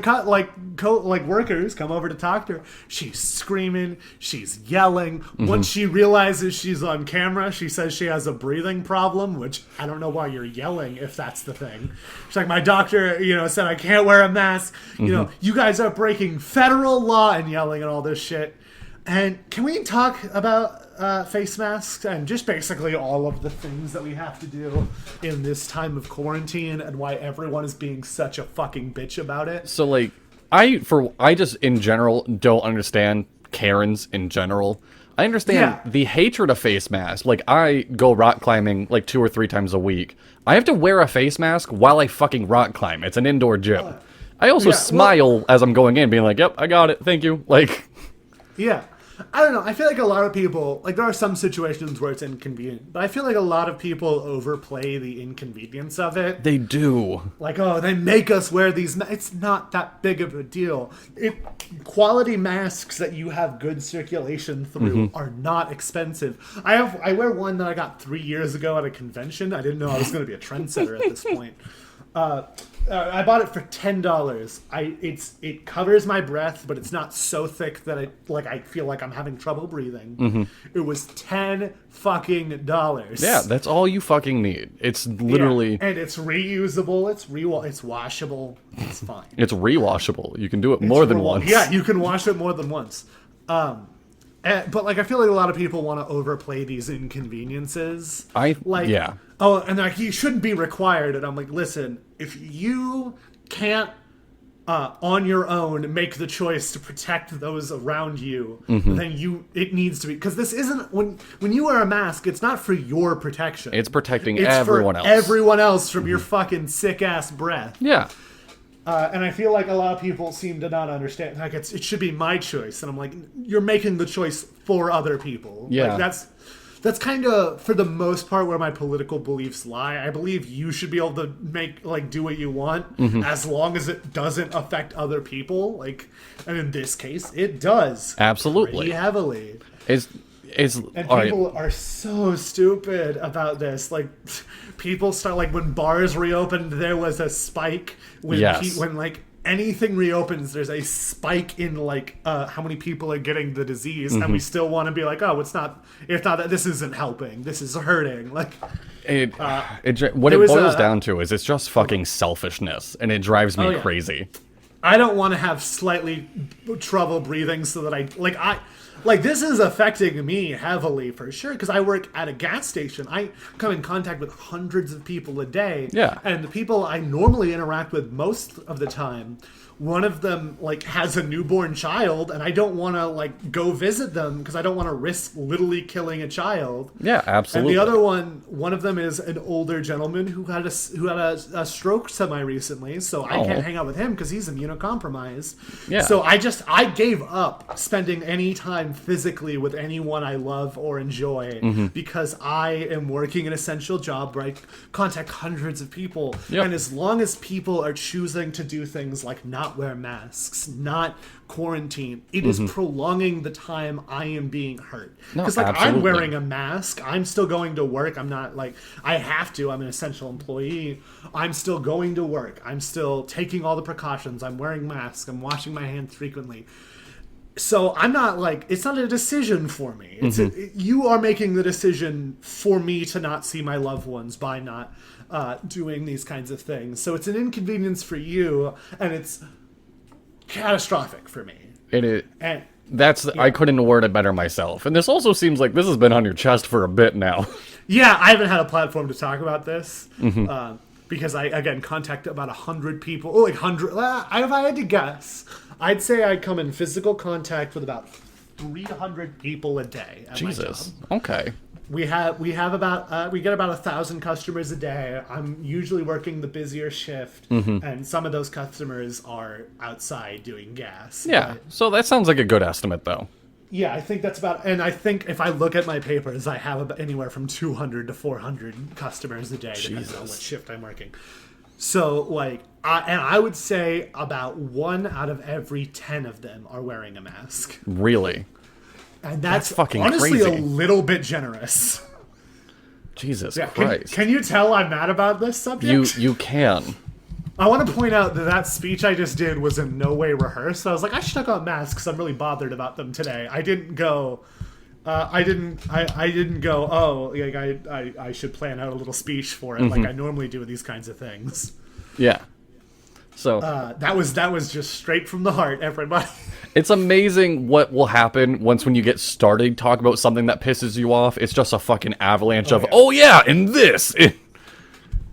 workers come over to talk to her. She's screaming, she's yelling. Once she realizes she's on camera, she says she has a breathing problem, which I don't know why you're yelling if that's the thing. She's like, my doctor, said I can't wear a mask. You guys are breaking federal law, and yelling and all this shit. And can we talk about face masks and just basically all of the things that we have to do in this time of quarantine and why everyone is being such a fucking bitch about it? So, like, I just in general don't understand Karens in general. I understand the hatred of face masks. Like, I go rock climbing like 2 or 3 times a week. I have to wear a face mask while I fucking rock climb. It's an indoor gym. I also smile as I'm going in, being like, yep, I got it, thank you. Like... Yeah. I don't know. I feel like a lot of people, like there are some situations where it's inconvenient, but I feel like a lot of people overplay the inconvenience of it. They do. Like, oh, they make us wear these. It's not that big of a deal. Quality masks that you have good circulation through are not expensive. I wear one that I got 3 years ago at a convention. I didn't know I was going to be a trendsetter at this point. I bought it for $10. It covers my breath, but it's not so thick that I feel like I'm having trouble breathing. It was $10 fucking dollars. Yeah, that's all you fucking need. It's literally, and it's reusable. It's washable. It's fine. it's rewashable. You can do it more than once. Yeah, you can wash it more than once. But like I feel like a lot of people want to overplay these inconveniences. Yeah. Oh, and like you shouldn't be required. And I'm like, listen, if you can't on your own make the choice to protect those around you, then it needs to be, because this isn't when you wear a mask, it's not for your protection. It's protecting it's everyone for else. Everyone else from your fucking sick ass breath. Yeah. And I feel like a lot of people seem to not understand. Like it should be my choice, and I'm like, you're making the choice for other people. Yeah, like, that's kind of for the most part where my political beliefs lie. I believe you should be able to do what you want as long as it doesn't affect other people. Like, and in this case, it does absolutely pretty heavily. And people are so stupid about this. Like, people start, like, when bars reopened, there was a spike. When like anything reopens, there's a spike in like how many people are getting the disease, and we still want to be like, oh, it's not that this isn't helping, this is hurting. Like, what it boils down to is it's just fucking selfishness, and it drives me crazy. I don't want to have slightly trouble breathing so that this is affecting me heavily for sure, because I work at a gas station. I come in contact with hundreds of people a day. Yeah. And the people I normally interact with most of the time, one of them like has a newborn child, and I don't want to like go visit them because I don't want to risk literally killing a child. Yeah, absolutely. And the other one of them is an older gentleman who had a stroke semi recently, so I can't hang out with him because he's immunocompromised. Yeah. So I gave up spending any time physically with anyone I love or enjoy because I am working an essential job where I contact hundreds of people. Yep. And as long as people are choosing to do things like not wear masks, not quarantine, it is prolonging the time I am being hurt. Because I'm wearing a mask, I'm still going to work. I'm not like I have to. I'm an essential employee. I'm still going to work. I'm still taking all the precautions. I'm wearing masks. I'm washing my hands frequently. So I'm not like, it's not a decision for me. You are making the decision for me to not see my loved ones by not doing these kinds of things. So it's an inconvenience for you, and it's catastrophic for me. It is. And I couldn't word it better myself. And this also seems like this has been on your chest for a bit now. Yeah, I haven't had a platform to talk about this. Because I, again, contact about 100 people. Oh, like 100. If I had to guess, I'd say I come in physical contact with about 300 people a day at Jesus. my job. Okay. We get about 1,000 customers a day. I'm usually working the busier shift, and some of those customers are outside doing gas. Yeah, so that sounds like a good estimate, though. Yeah, I think that's about, and I think if I look at my papers, I have about anywhere from 200 to 400 customers a day, depending on what shift I'm working. So, like, I would say about 1 out of every 10 of them are wearing a mask. Really? And that's fucking honestly crazy. A little bit generous. Jesus Christ. Can you tell I'm mad about this subject? You can. I want to point out that speech I just did was in no way rehearsed. I was like, I should talk about masks. I'm really bothered about them today. I didn't go. I didn't go. Oh, like I should plan out a little speech for it, like I normally do with these kinds of things. Yeah. So that was just straight from the heart, everybody. It's amazing what will happen when you get started talking about something that pisses you off. It's just a fucking avalanche of, and this.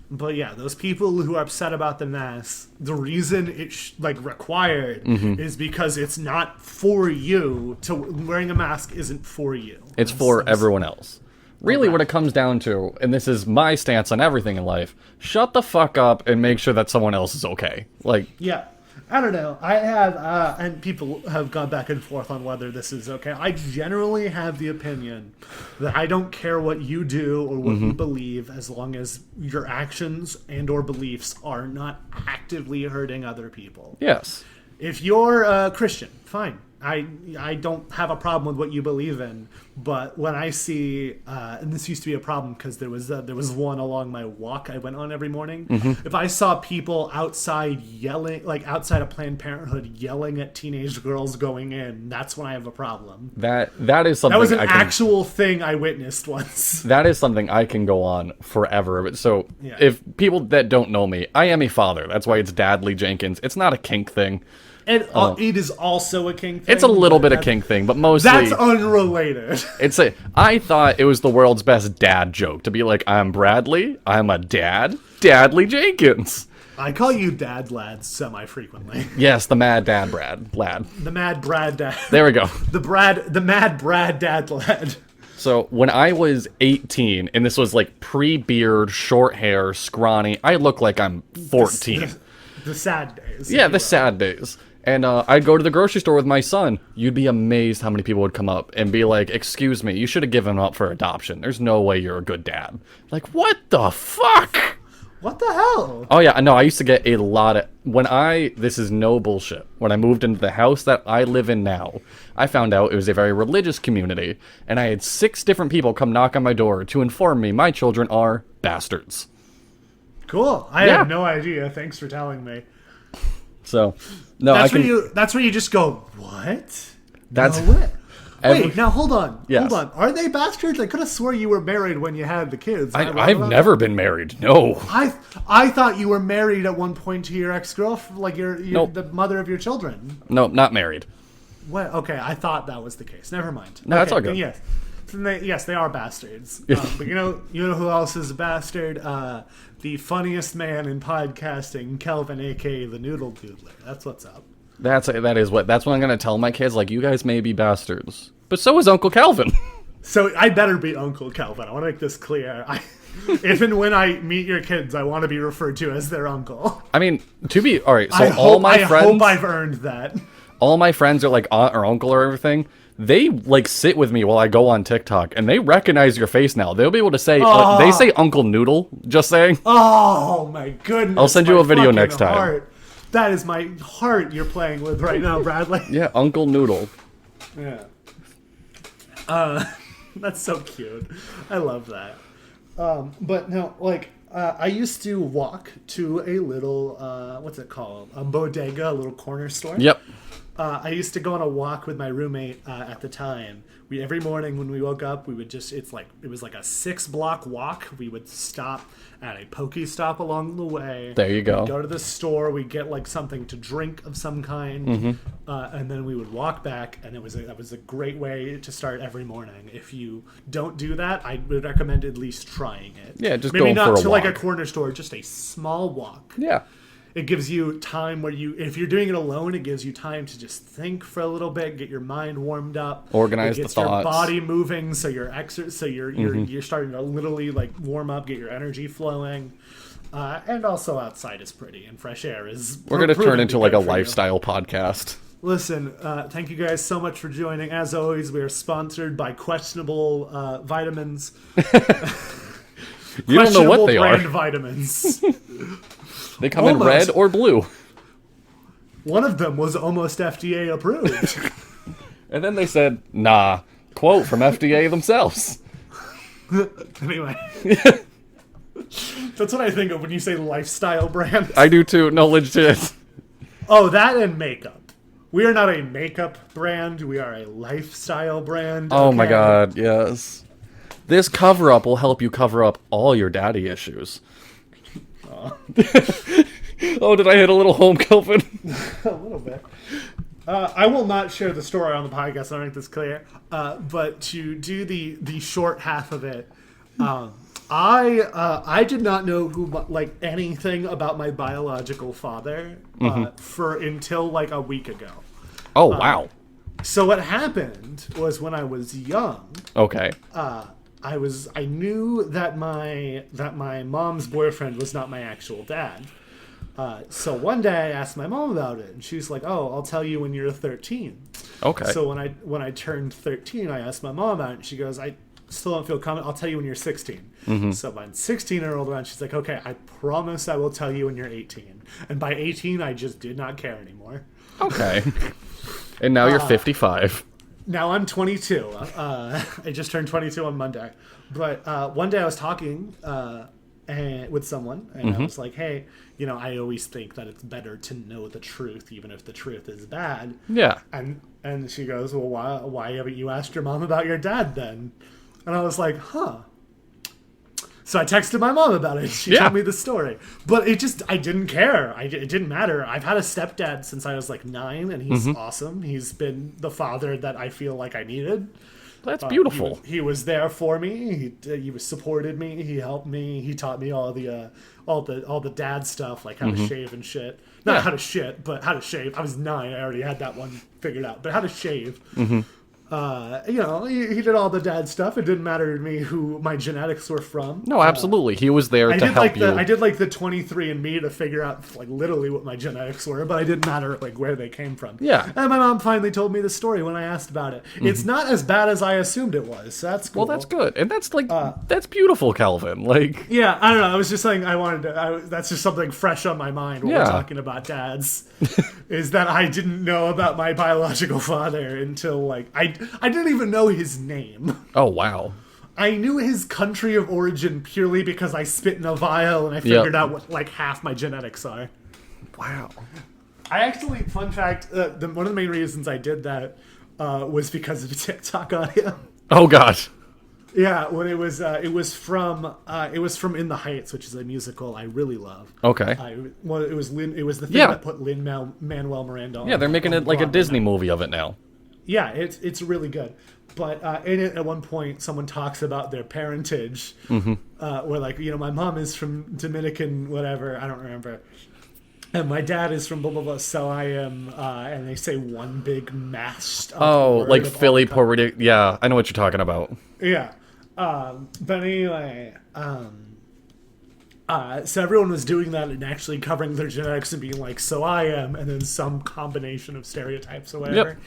But yeah, those people who are upset about the mask, the reason it's required is because it's not for you. Wearing a mask isn't for you. It's for everyone else. Really, what it comes down to, and this is my stance on everything in life, shut the fuck up and make sure that someone else is okay. Yeah. I don't know. I have, and people have gone back and forth on whether this is okay. I generally have the opinion that I don't care what you do or what you believe, as long as your actions and or beliefs are not actively hurting other people. Yes. If you're a Christian, fine. I don't have a problem with what you believe in, but when I see, and this used to be a problem because there was one along my walk I went on every morning. If I saw people outside yelling, like outside of Planned Parenthood, yelling at teenage girls going in, that's when I have a problem. That is something That was an actual thing I witnessed once. That is something I can go on forever. So if people that don't know me, I am a father. That's why it's Dadleyjjenkins. It's not a kink thing. And it is also a kink thing. It's a little bit a kink thing, but mostly... That's unrelated. I thought it was the world's best dad joke to be like, I'm Bradley, I'm a dad, Dadleyjjenkins. I call you Dad Lad semi-frequently. Yes, the mad dad lad. The mad Brad Dad. There we go. The mad Brad Dad Lad. So when I was 18, and this was like pre-beard, short hair, scrawny, I look like I'm 14. The sad days. Yeah, the sad days. And I'd go to the grocery store with my son. You'd be amazed how many people would come up and be like, excuse me, you should have given him up for adoption. There's no way you're a good dad. Like, what the fuck? What the hell? Oh, yeah, no, I used to get a lot of... This is no bullshit. When I moved into the house that I live in now, I found out it was a very religious community, and I had 6 different people come knock on my door to inform me my children are bastards. Cool. I had no idea. Thanks for telling me. So, no, that's where you just go, what? That's... No way. Wait, now hold on. Yes. Hold on. Are they bastards? I could have swore you were married when you had the kids. I've never been married. No. I thought you were married at one point to your ex-girlfriend, like Nope. the mother of your children. No, not married. What? Okay, I thought that was the case. Never mind. No, that's all good. Yes. Yes, they are bastards. But you know who else is a bastard? The funniest man in podcasting, Kelvin, aka the Noodle Doodler. That's what's up. That's what I'm gonna tell my kids. Like, you guys may be bastards, but so is Uncle Calvin. So I better be Uncle Calvin. I want to make this clear. If and when I meet your kids, I want to be referred to as their uncle. I mean, all right. So I hope I've earned that. All my friends are like aunt or uncle or everything. They like sit with me while I go on TikTok, and they recognize your face now. They'll be able to say, they say Uncle Noodle. Just saying. Oh my goodness! I'll send you a video next time. Heart. That is my heart you're playing with right now, Bradley. Yeah, Uncle Noodle. Yeah. That's so cute. I love that. But no, like, I used to walk to a little, what's it called? A bodega, a little corner store. Yep. I used to go on a walk with my roommate at the time. Every morning when we woke up, we would just, it was like a 6-block walk. We would stop at a Pokestop along the way. There you go. We'd go to the store, we'd get like something to drink of some kind, and then we would walk back, and that was a great way to start every morning. If you don't do that, I would recommend at least trying it. Yeah, just maybe going not for a to walk. like a corner store, just a small walk. Yeah. It gives you time where if you're doing it alone, it gives you time to just think for a little bit, get your mind warmed up, organize the thoughts, your body moving, so you're you're starting to literally like warm up, get your energy flowing, and also outside is pretty and fresh air is. We're gonna turn into like a lifestyle podcast. Listen, thank you guys so much for joining. As always, we are sponsored by questionable vitamins. You don't know what they are. Vitamins. They come in red or blue. One of them was almost FDA approved. And then they said, nah. Quote from FDA themselves. Anyway. That's what I think of when you say lifestyle brand. I do too. No, legit. Oh, that and makeup. We are not a makeup brand. We are a lifestyle brand. Oh my god, yes. This cover-up will help you cover up all your daddy issues. Oh, did I hit a little home, Kelvin? A little bit. I will not share the story on the podcast. I don't think that's clear. But to do the short half of it, I did not know anything about my biological father until like a week ago. Oh wow! So what happened was when I was young. Okay. I knew that my mom's boyfriend was not my actual dad. So one day I asked my mom about it, and she's like, "Oh, I'll tell you when you're 13." Okay. So when I turned 13, I asked my mom about it, and she goes, "I still don't feel confident. I'll tell you when you're 16." So my 16-year-old around, she's like, "Okay, I promise I will tell you when you're 18." And by 18, I just did not care anymore. Okay. And now you're 55. Now I'm 22. I just turned 22 on Monday. But one day I was talking with someone, and I was like, "Hey, I always think that it's better to know the truth, even if the truth is bad." Yeah. And she goes, "Well, why haven't you asked your mom about your dad then?" And I was like, "Huh." So I texted my mom about it. She told me the story. But I didn't care. It didn't matter. I've had a stepdad since I was like 9, and he's awesome. He's been the father that I feel like I needed. That's beautiful. He was there for me. He supported me. He helped me. He taught me all the dad stuff, like how to shave and shit. Not how to shit, but how to shave. I was 9. I already had that one figured out. But how to shave. He did all the dad stuff. It didn't matter to me who my genetics were from. No, absolutely. He was there to help you. I did like the 23andMe to figure out like literally what my genetics were, but I didn't matter like where they came from. Yeah. And my mom finally told me the story when I asked about it. It's not as bad as I assumed it was. So that's cool. Well, that's good. And that's like, that's beautiful, Calvin. Like, yeah, I don't know. I was just saying that's just something fresh on my mind when we're talking about dads. Is that I didn't know about my biological father until like I didn't even know his name. Oh, wow. I knew his country of origin purely because I spit in a vial and I figured out what like half my genetics are. Wow. I actually, fun fact, one of the main reasons I did that was because of TikTok audio. Oh, God. Yeah, when it was from In the Heights, which is a musical I really love. Okay. It was the thing that put Lin-Manuel Miranda on. Yeah, they're making it like a Disney movie of it now. Yeah, it's really good. But in it, at one point, someone talks about their parentage, where like, my mom is from Dominican, whatever, I don't remember, and my dad is from blah blah blah. So I am, and they say one big mashed up word like of Philly, all Puerto Rico. Yeah, I know what you're talking about. Yeah, but anyway, so everyone was doing that and actually covering their genetics and being like, so I am, and then some combination of stereotypes or whatever. Yep.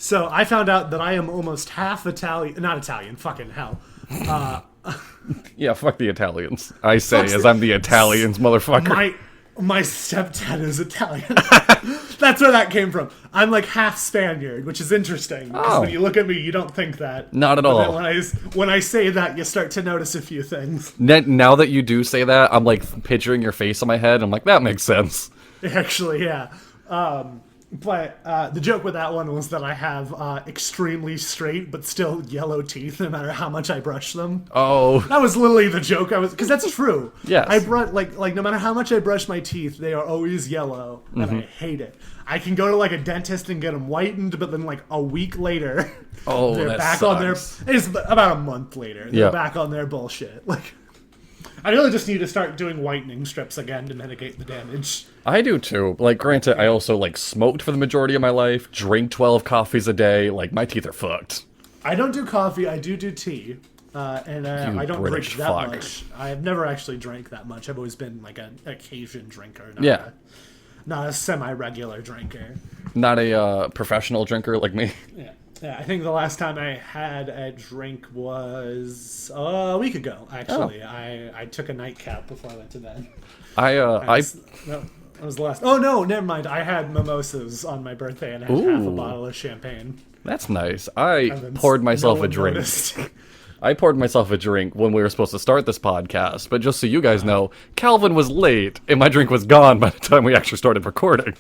So I found out that I am almost half Italian, not Italian, fucking hell. Yeah, fuck the Italians. I say as I'm the Italians, motherfucker. My stepdad is Italian. That's where that came from. I'm like half Spaniard, which is interesting. Because when you look at me, you don't think that. Not at all. When I say that, you start to notice a few things. Now that you do say that, I'm like picturing your face in my head. I'm like, that makes sense. Actually, yeah. But the joke with that one was that I have extremely straight but still yellow teeth no matter how much I brush them. Oh. That was literally the joke. Because that's true. Yes. I like no matter how much I brush my teeth, they are always yellow, and I hate it. I can go to like a dentist and get them whitened, but then like a week later, they're back on their. It's about a month later. They're back on their bullshit. Like, I really just need to start doing whitening strips again to mitigate the damage. I do too. Like, granted, I also like smoked for the majority of my life, drink 12 coffees a day. Like, my teeth are fucked. I don't do coffee. I do tea, and I don't drink that much. I've never actually drank that much. I've always been like an occasion drinker, not a semi-regular drinker. Not a professional drinker like me. Yeah, I think the last time I had a drink was a week ago, actually. I took a nightcap before I went to bed. That was the last. Oh, no, never mind. I had mimosas on my birthday and I had half a bottle of champagne. That's nice. I poured myself a drink. I poured myself a drink when we were supposed to start this podcast, but just so you guys know, Calvin was late and my drink was gone by the time we actually started recording.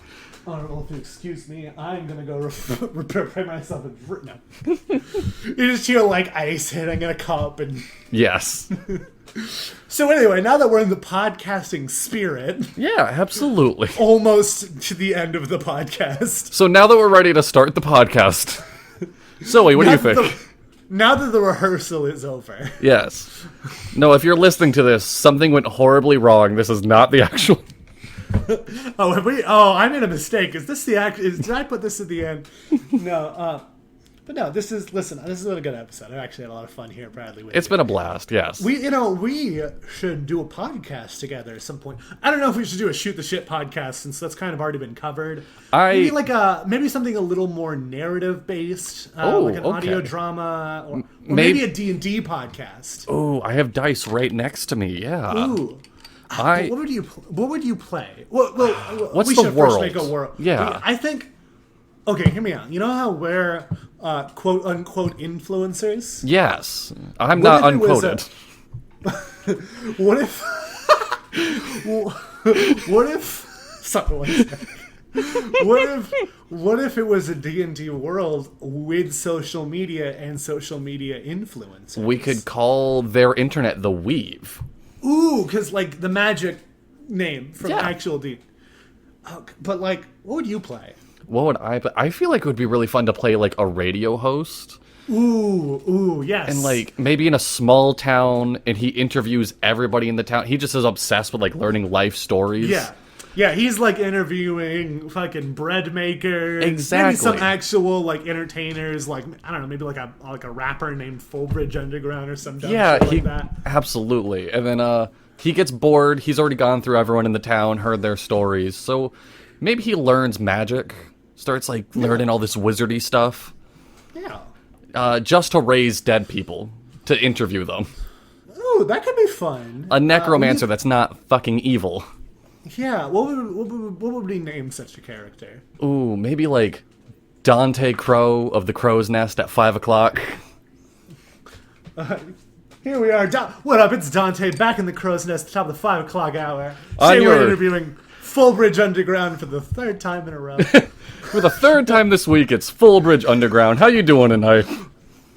Honorable, if you excuse me, I'm gonna go prepare myself a drink. No. You just hear like ice hitting in a cup and. Yes. So anyway, now that we're in the podcasting spirit. Yeah, absolutely. Almost to the end of the podcast. So now that we're ready to start the podcast. Zoe, what do you think? Now that the rehearsal is over. Yes. No, if you're listening to this, something went horribly wrong. This is not the actual... I made a mistake. Is this the act? Did I put this at the end? No. But no, this is a good episode. I actually had a lot of fun here, Bradley. It's been a blast, yes. We should do a podcast together at some point. I don't know if we should do a Shoot the Shit podcast since that's kind of already been covered. Maybe something a little more narrative based, like an audio drama, or maybe a D&D podcast. Oh, I have dice right next to me. Yeah. Ooh. What would you play? Well, what's we the should world? First make a world. Yeah. I think. Okay, hear me out. You know how we're quote unquote influencers? Yes. I'm not unquoted. What if? What if? Sorry, one second. What if it was a D&D world with social media and social media influencers? We could call their internet the Weave. Ooh, because like the magic name from actual D. But like, what would you play? What would I feel like it would be really fun to play like a radio host. Ooh, yes. And like maybe in a small town, and he interviews everybody in the town. He just is obsessed with like learning life stories. Yeah, he's like interviewing fucking bread makers. Exactly. Maybe some actual like entertainers, like I don't know, maybe like a rapper named Fullbridge Underground or some dumb shit like that. Absolutely. And then he gets bored. He's already gone through everyone in the town, heard their stories. So maybe he learns magic, starts like learning all this wizardy stuff. Yeah. Just to raise dead people, to interview them. Ooh, that could be fun. A necromancer that's not fucking evil. Yeah, what would we name such a character? Ooh, maybe like Dante Crow of the Crow's Nest at 5 o'clock. Here we are. What up? It's Dante back in the Crow's Nest, at the top of the 5 o'clock hour. Today we're interviewing Fullbridge Underground for the third time in a row. For the third time this week, it's Fullbridge Underground. How you doing tonight?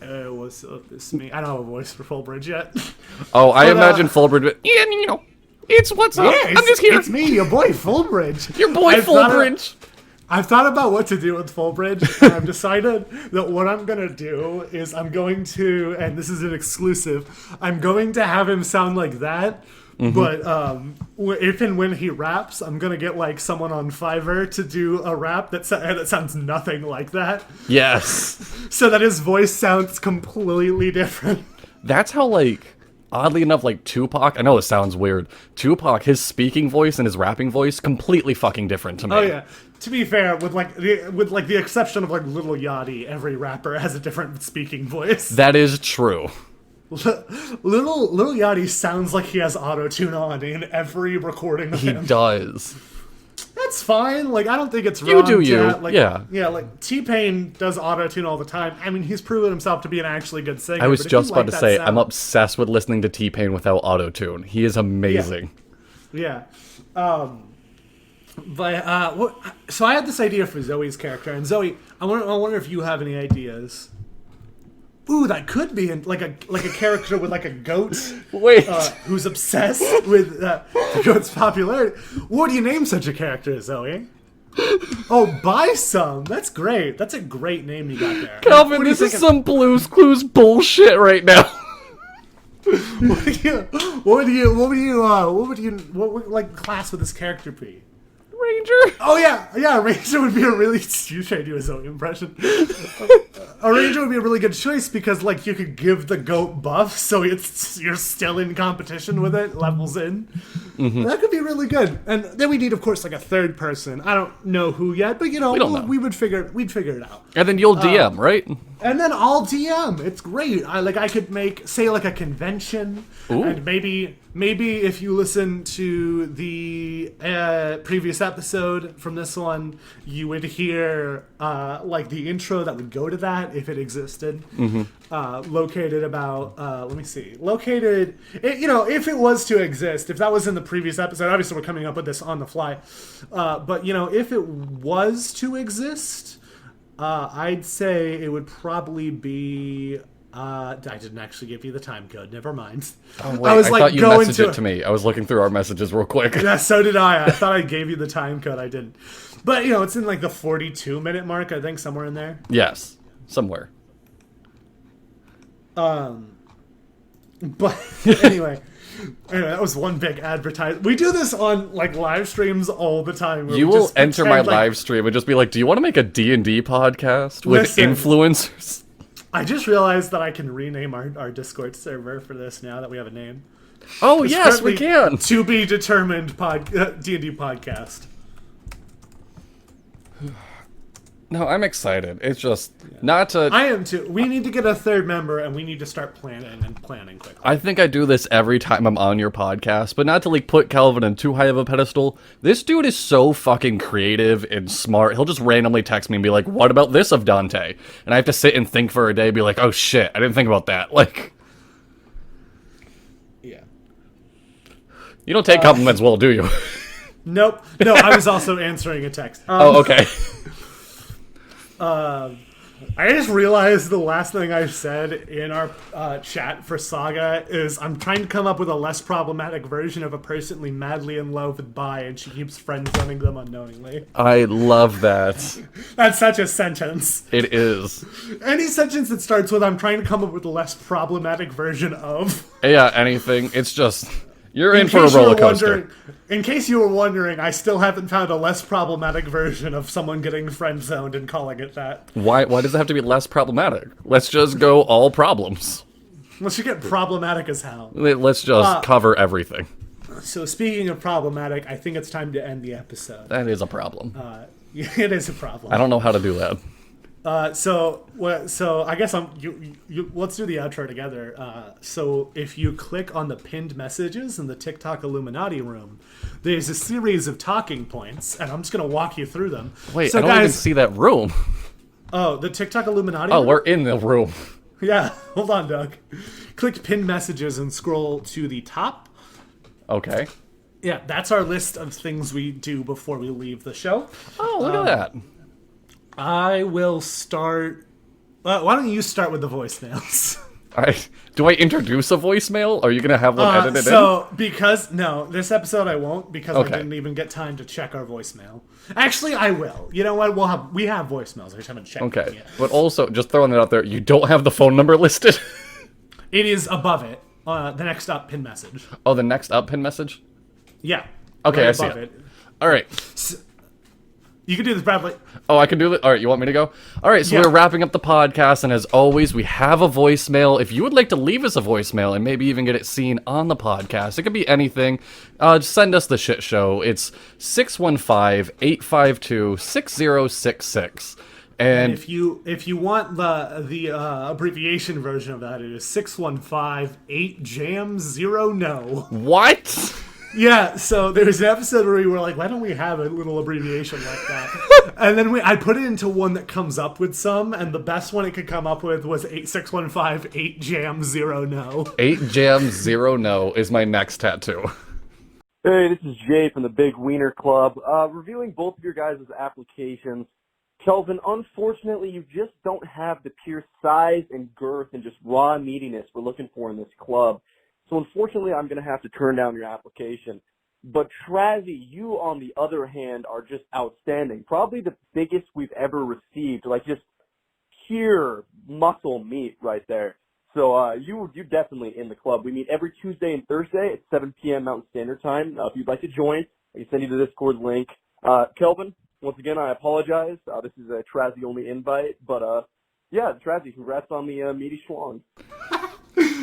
What's up? It's me. I don't have a voice for Fullbridge yet. Oh, I imagine Fullbridge. Yeah, you know. It's what's up. Yeah, I'm just here. It's me, your boy Fullbridge. Your boy Fullbridge. I've thought about what to do with Fullbridge, and I've decided that what I'm going to do is I'm going to, and this is an exclusive, I'm going to have him sound like that, but if and when he raps, I'm going to get like someone on Fiverr to do a rap that sounds nothing like that. Yes. So that his voice sounds completely different. That's how, like, oddly enough, like Tupac, I know it sounds weird, Tupac, his speaking voice and his rapping voice, completely fucking different to me. Oh yeah. To be fair, with the exception of like Lil Yachty, every rapper has a different speaking voice. That is true. Lil Yachty sounds like he has auto-tune on in every recording of him. He does. That's fine. Like, I don't think it's wrong. You do you. Like, yeah. Yeah, like, T-Pain does auto-tune all the time. I mean, he's proven himself to be an actually good singer. I was just about to say, sound, I'm obsessed with listening to T-Pain without auto-tune. He is amazing. Yeah. So I had this idea for Zoe's character, and Zoe, I wonder if you have any ideas. Ooh, that could be like a character with like a goat. Wait, who's obsessed with the goat's popularity. What do you name such a character, Zoe? Oh, buy some. That's great. That's a great name you got there. Calvin, this is some Blue's Clues bullshit right now. What like class would this character be? Ranger. Oh yeah, Ranger would be a really. You tried to do a Zoe impression. A Ranger would be a really good choice because like you could give the goat buff, so you're still in competition with it, levels in. Mm-hmm. That could be really good. And then we need, of course, like a third person. I don't know who yet, but we'd figure it out. And then you'll DM, right? And then I'll DM. It's great. I could make say like a convention. Ooh. And maybe if you listen to the previous episode from this one, you would hear like the intro that would go to that if it existed. Mm-hmm. Located about let me see. Located, if it was to exist, if that was in the previous episode. Obviously, we're coming up with this on the fly. But if it was to exist, I'd say it would probably be. I didn't actually give you the time code. Never mind. Oh, wait, I thought you messaged it to me. I was looking through our messages real quick. Yeah, so did I. I thought I gave you the time code. I didn't. But, it's in like the 42-minute mark, I think, somewhere in there. Yes, somewhere. But anyway, that was one big advertisement. We do this on like live streams all the time. You will enter my live stream and just be like, "Do you want to make a D&D podcast with influencers?" I just realized that I can rename our Discord server for this now that we have a name. Oh, It's yes, we currently can! To be determined D&D podcast. No, I'm excited. It's just not to... I am too. We need to get a third member, and we need to start planning quickly. I think I do this every time I'm on your podcast, but not to, like, put Calvin in too high of a pedestal. This dude is so fucking creative and smart. He'll just randomly text me and be like, what about this of Dante? And I have to sit and think for a day, be like, oh shit, I didn't think about that. Like... Yeah. You don't take compliments well, do you? Nope. No, I was also answering a text. Oh, okay. I just realized the last thing I said in our chat for Saga is I'm trying to come up with a less problematic version of a person we madly in love with bi, and she keeps friend-zoning them unknowingly. I love that. That's such a sentence. It is. Any sentence that starts with I'm trying to come up with a less problematic version of. Yeah, anything. It's just... You're in for a roller coaster. In case you were wondering, I still haven't found a less problematic version of someone getting friend-zoned and calling it that. Why does it have to be less problematic? Let's just go all problems. Let's just get problematic as hell. Let's just cover everything. So speaking of problematic, I think it's time to end the episode. That is a problem. It is a problem. I don't know how to do that. So I guess let's do the outro together. So if you click on the pinned messages in the TikTok Illuminati room, there's a series of talking points, and I'm just gonna walk you through them. Wait, so I don't even see that room. Oh, the TikTok Illuminati Oh, room? we're in the room. Yeah, hold on, Doug. Click pinned messages and scroll to the top. Okay. Yeah, that's our list of things we do before we leave the show. Oh, look at that. I will start... why don't you start with the voicemails? Do I introduce a voicemail? Are you going to have one edited in? No, this episode I won't, because Okay. I didn't even get time to check our voicemail. Actually, I will. You know what? We have voicemails. I just haven't checked them Okay. yet. But also, just throwing it out there, you don't have the phone number listed? It is above it. The next up pin message. Oh, the next up pin message? Yeah. Okay, right I see above it. All right. You can do this, Bradley. Oh, I can do it? All right, you want me to go? All right, so Yeah. we're wrapping up the podcast, and as always, we have a voicemail. If you would like to leave us a voicemail and maybe even get it seen on the podcast, it could be anything, just send us the shit show. It's 615-852-6066. And If you want the abbreviation version of that, it is 615-8jam0no. what? Yeah, so there was an episode where we were like, why don't we have a little abbreviation like that? And then I put it into one that comes up with some, and the best one it could come up with was 615-8jam0no. 8jam0no is my next tattoo. Hey, this is Jay from the Big Wiener Club. Reviewing both of your guys' applications. Kelvin, unfortunately, you just don't have the pure size and girth and just raw meatiness we're looking for in this club. So unfortunately, I'm going to have to turn down your application. But Trazzy, you on the other hand are just outstanding. Probably the biggest we've ever received, like just pure muscle meat right there. So you're definitely in the club. We meet every Tuesday and Thursday at 7 p.m. Mountain Standard Time. If you'd like to join, I can send you the Discord link. Kelvin, once again, I apologize. This is a Trazzy-only invite. But yeah, Trazzy, congrats on the meaty schlong.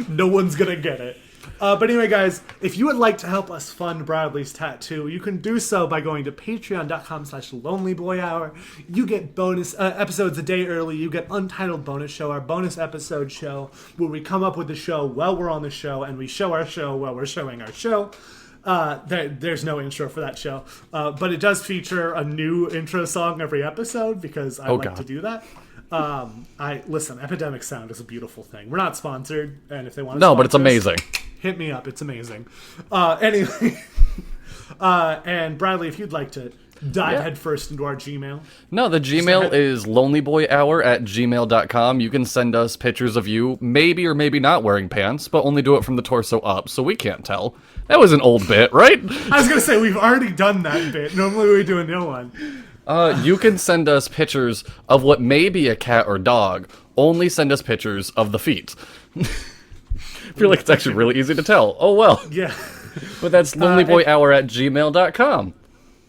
No one's gonna get it. But anyway, guys, if you would like to help us fund Bradley's tattoo, you can do so by going to patreon.com/lonelyboyhour. You get bonus episodes a day early. You get Untitled Bonus Show, our bonus episode show, where we come up with the show while we're on the show, and we show our show while we're showing our show. There's no intro for that show, but it does feature a new intro song every episode because I like to do that. Listen, Epidemic Sound is a beautiful thing. We're not sponsored, and if they want to No, but it's amazing. Hit me up. It's amazing. Anyway, and Bradley, if you'd like to dive headfirst into our Gmail. No, the Gmail is lonelyboyhour@gmail.com. You can send us pictures of you, maybe or maybe not wearing pants, but only do it from the torso up, so we can't tell. That was an old bit, right? I was going to say, we've already done that bit. Normally we do a new one. You can send us pictures of what may be a cat or dog. Only send us pictures of the feet. I feel like it's actually really easy to tell. Oh, well. Yeah. But that's lonelyboyhour@gmail.com.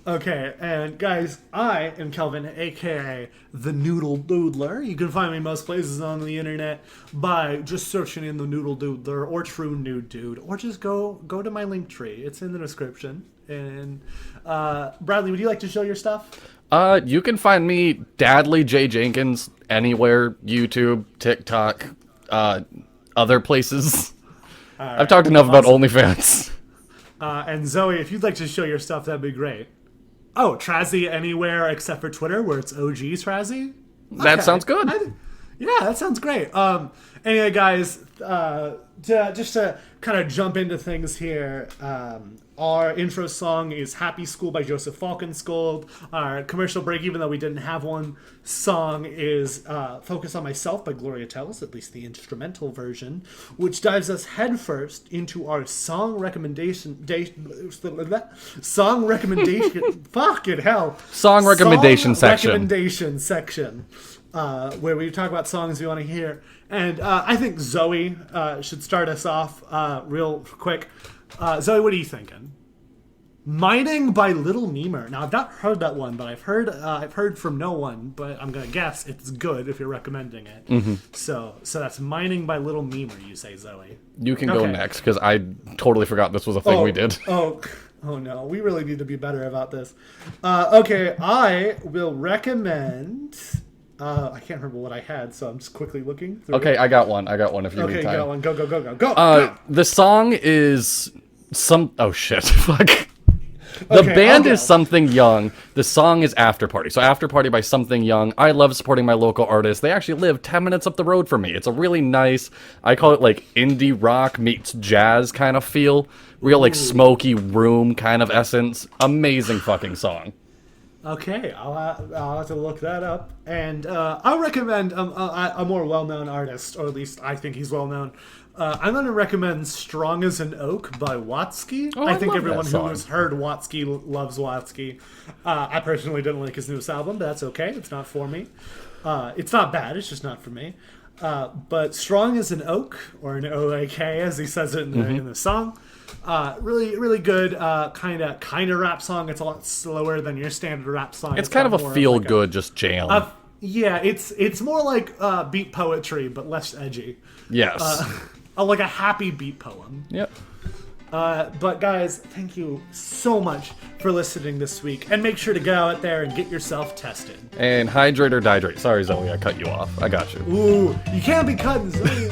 Okay, and guys, I am Kelvin, aka the Noodle Doodler. You can find me most places on the internet by just searching in the Noodle Doodler or True Nude Dude, or just go to my Linktree. It's in the description. And Bradley, would you like to show your stuff? You can find me Dadleyjjenkins anywhere, YouTube, TikTok, other places. Right, I've talked enough about OnlyFans. And Zoe, if you'd like to show your stuff, that'd be great. Oh, Trazzy anywhere except for Twitter, where it's OG Trazzy. That sounds good. Yeah, that sounds great. Anyway, guys, just to kind of jump into things here, our intro song is Happy School by Joseph Falkenskold. Our commercial break, even though we didn't have one, song is Focus on Myself by Gloria Tells, at least the instrumental version, which dives us headfirst into our song recommendation... Song recommendation section. Where we talk about songs we want to hear. And I think Zoe should start us off real quick. Zoe, what are you thinking? Mining by Little Memer. Now, I've not heard that one, but I've heard from no one, but I'm going to guess it's good if you're recommending it. Mm-hmm. So that's Mining by Little Memer, you say, Zoe. You can go next, because I totally forgot this was a thing we did. Oh no, we really need to be better about this. Okay, I will recommend... I can't remember what I had, so I'm just quickly looking through. Okay, I got one if you need time. Okay, got one. Go. The song is oh shit, fuck. The band is Something Young. The song is After Party. So After Party by Something Young. I love supporting my local artists. They actually live 10 minutes up the road from me. It's a really nice, I call it like indie rock meets jazz kind of feel. Real like smoky room kind of essence. Amazing fucking song. Okay, I'll have to look that up. And I'll recommend a more well-known artist, or at least I think he's well-known. I'm going to recommend Strong as an Oak by Watsky. Oh, I think everyone who has heard Watsky loves Watsky. I personally didn't like his newest album, but that's okay. It's not for me. It's not bad, it's just not for me. But Strong as an Oak, or an O-A-K as he says it in the song. Really, really good kind of rap song. It's a lot slower than your standard rap song. It's kind of a feel-good, just jam. Yeah, it's more like beat poetry, but less edgy. Yes. Like a happy beat poem. Yep. But guys, thank you so much for listening this week. And make sure to go out there and get yourself tested. And hydrate or dihydrate. Sorry, Zoe, I cut you off. I got you. Ooh, you can't be cutting Zoe.